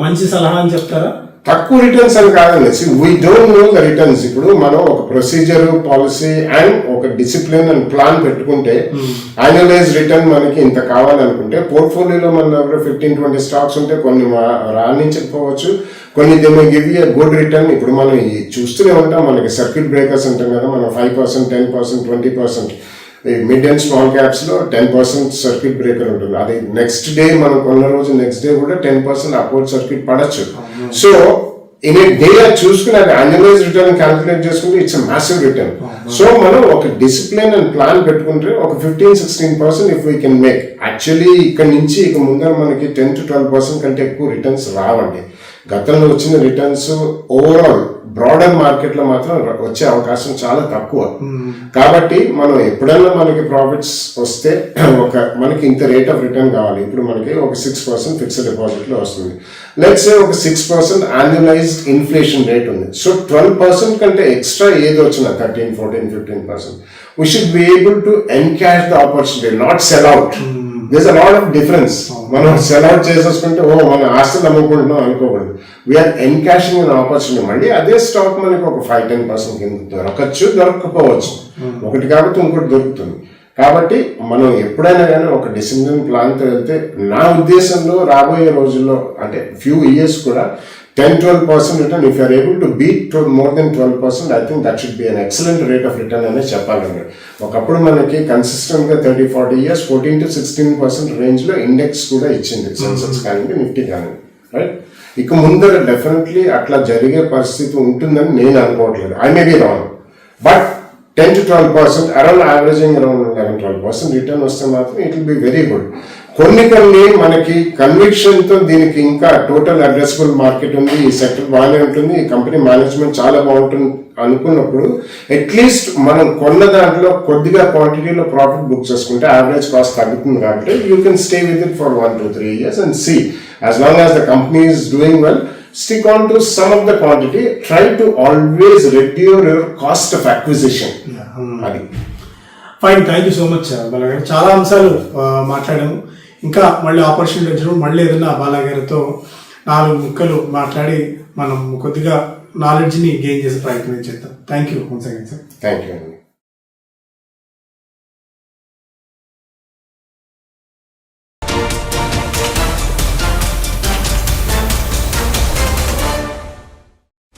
మంచి సలహా అని చెప్తారా? తక్కువ రిటర్న్స్ అని కాదండి, we don't know the returns. ఇప్పుడు మనం ఒక ప్రొసీజర్, పాలసీ అండ్ ఒక డిసిప్లిన్ అండ్ ప్లాన్ పెట్టుకుంటే యాన్యువలైజ్ రిటర్న్ మనకి ఇంత కావాలనుకుంటే పోర్ట్ఫోలియోలో మన దగ్గర 15-20 స్టాక్స్ ఉంటే కొన్ని రాణించకపోవచ్చు, కొన్ని they may give you good return. ఇప్పుడు మనం చూస్తూనే ఉంటాం, మనకి సర్క్యూట్ బ్రేకర్స్ ఉంటాం కదా, మనం 5%, 10%, 20%. మిడ్ అండ్ స్మాల్ క్యాప్స్ లో 10% సర్క్యూట్ బ్రేకర్ ఉంటుంది. అది నెక్స్ట్ డే మనం కొన్న రోజు నెక్స్ట్ డే కూడా 10% అప్వర్డ్ సర్క్యూట్ పడచ్చు. సో ఇన్ ఏ డే చూసుకుని అది యాన్యువలైజ్ రిటర్న్ క్యాల్కులేట్ చేసుకుంటే ఇట్స్ మ్యాసివ్ రిటర్న్. సో మనం ఒక డిసిప్లిన్ అండ్ ప్లాన్ పెట్టుకుంటే ఒక 15-16% if we can make. Actually ఇక్కడ నుంచి ఇక ముందర మనకి 10-12% కంటే ఎక్కువ రిటర్న్స్ రావండి. గతంలో వచ్చిన రిటర్న్స్ ఓవరాల్ బ్రాడర్ మార్కెట్ లో మాత్రం వచ్చే అవకాశం చాలా తక్కువ. కాబట్టి మనం ఎప్పుడైనా మనకి ప్రాఫిట్స్ వస్తే మనకి ఇంత రేట్ ఆఫ్ రిటర్న్ కావాలి. ఇప్పుడు మనకి ఒక 6% ఫిక్స్డ్ డిపాజిట్ లో వస్తుంది. లెట్స్ సే ఒక 6% యాన్యువలైజ్డ్ ఇన్ఫ్లేషన్ రేట్ ఉంది. సో 12% కంటే ఎక్స్ట్రా ఏది వచ్చినా 13, 14, 15%, we should be able to encash the opportunity, not sell out. There's a lot of difference. మనం సెల్ అవుట్ చేసేసుకుంటే మన ఆస్తులు అమ్ముకుంటున్నాం అనుకోకూడదు. We are encashing an opportunity. మళ్ళీ అదే స్టాక్ మనకి ఒక 5-10% కింద దొరకచ్చు, దొరకకపోవచ్చు. ఒకటి కాబట్టి ఇంకోటి దొరుకుతుంది. కాబట్టి మనం ఎప్పుడైనా కానీ ఒక డిసిప్లిన్ ప్లాన్తో వెళ్తే నా ఉద్దేశంలో రాబోయే రోజుల్లో అంటే ఫ్యూ ఇయర్స్ కూడా 10-12% return, if you're able to beat more than 12%, I think that should be an excellent rate of return అనేది చెప్పాలండి. ఒకప్పుడు మనకి కన్సిస్టెంట్ గా 30-40 ఇయర్స్ 14-16% రేంజ్ లో ఇండెక్స్ కూడా ఇచ్చింది, సెన్సెక్స్ కానీ నిఫ్టీ కానీ, రైట్? ఇక ముందర డెఫినెట్లీ అట్లా జరిగే పరిస్థితి ఉంటుందని నేను అనుకోవట్లేదు. I may be wrong, but 10-12%, around averaging around 11-12% return వస్తే మాత్రం it will be very good. కొన్ని మనకి కన్విక్షన్ తో దీనికి ఇంకా టోటల్ అడ్రసబుల్ మార్కెట్ ఉంది, ఈ సెక్టర్ బాగానే ఉంటుంది, ఈ కంపెనీ మేనేజ్మెంట్ చాలా బాగుంటుంది అనుకున్నప్పుడు అట్లీస్ట్ మనం కొన్న దాంట్లో కొద్దిగా క్వాంటిటీలో ప్రాఫిట్ బుక్ చేసుకుంటే యావరేజ్ కాస్ట్ తగ్గుతుంది. కాబట్టి you can stay with it for 1-3 years and see, as long as the company is doing well, stick on to some of the quantity. Try to always reduce your cost of acquisition. అది fine. Thank you so much బాలాగారు. చాలా అంశాలు మాట్లాడాము. ఇంకా మళ్ళీ opportunity వచ్చినప్పుడు మళ్ళీ ఏదైనా బాలాగారితో 4 ముక్కలు మాట్లాడి మనం కొద్దిగా నాలెడ్జ్ని గెయిన్ చేసే ప్రయత్నం చేద్దాం. Thank you once again sir. Thank you.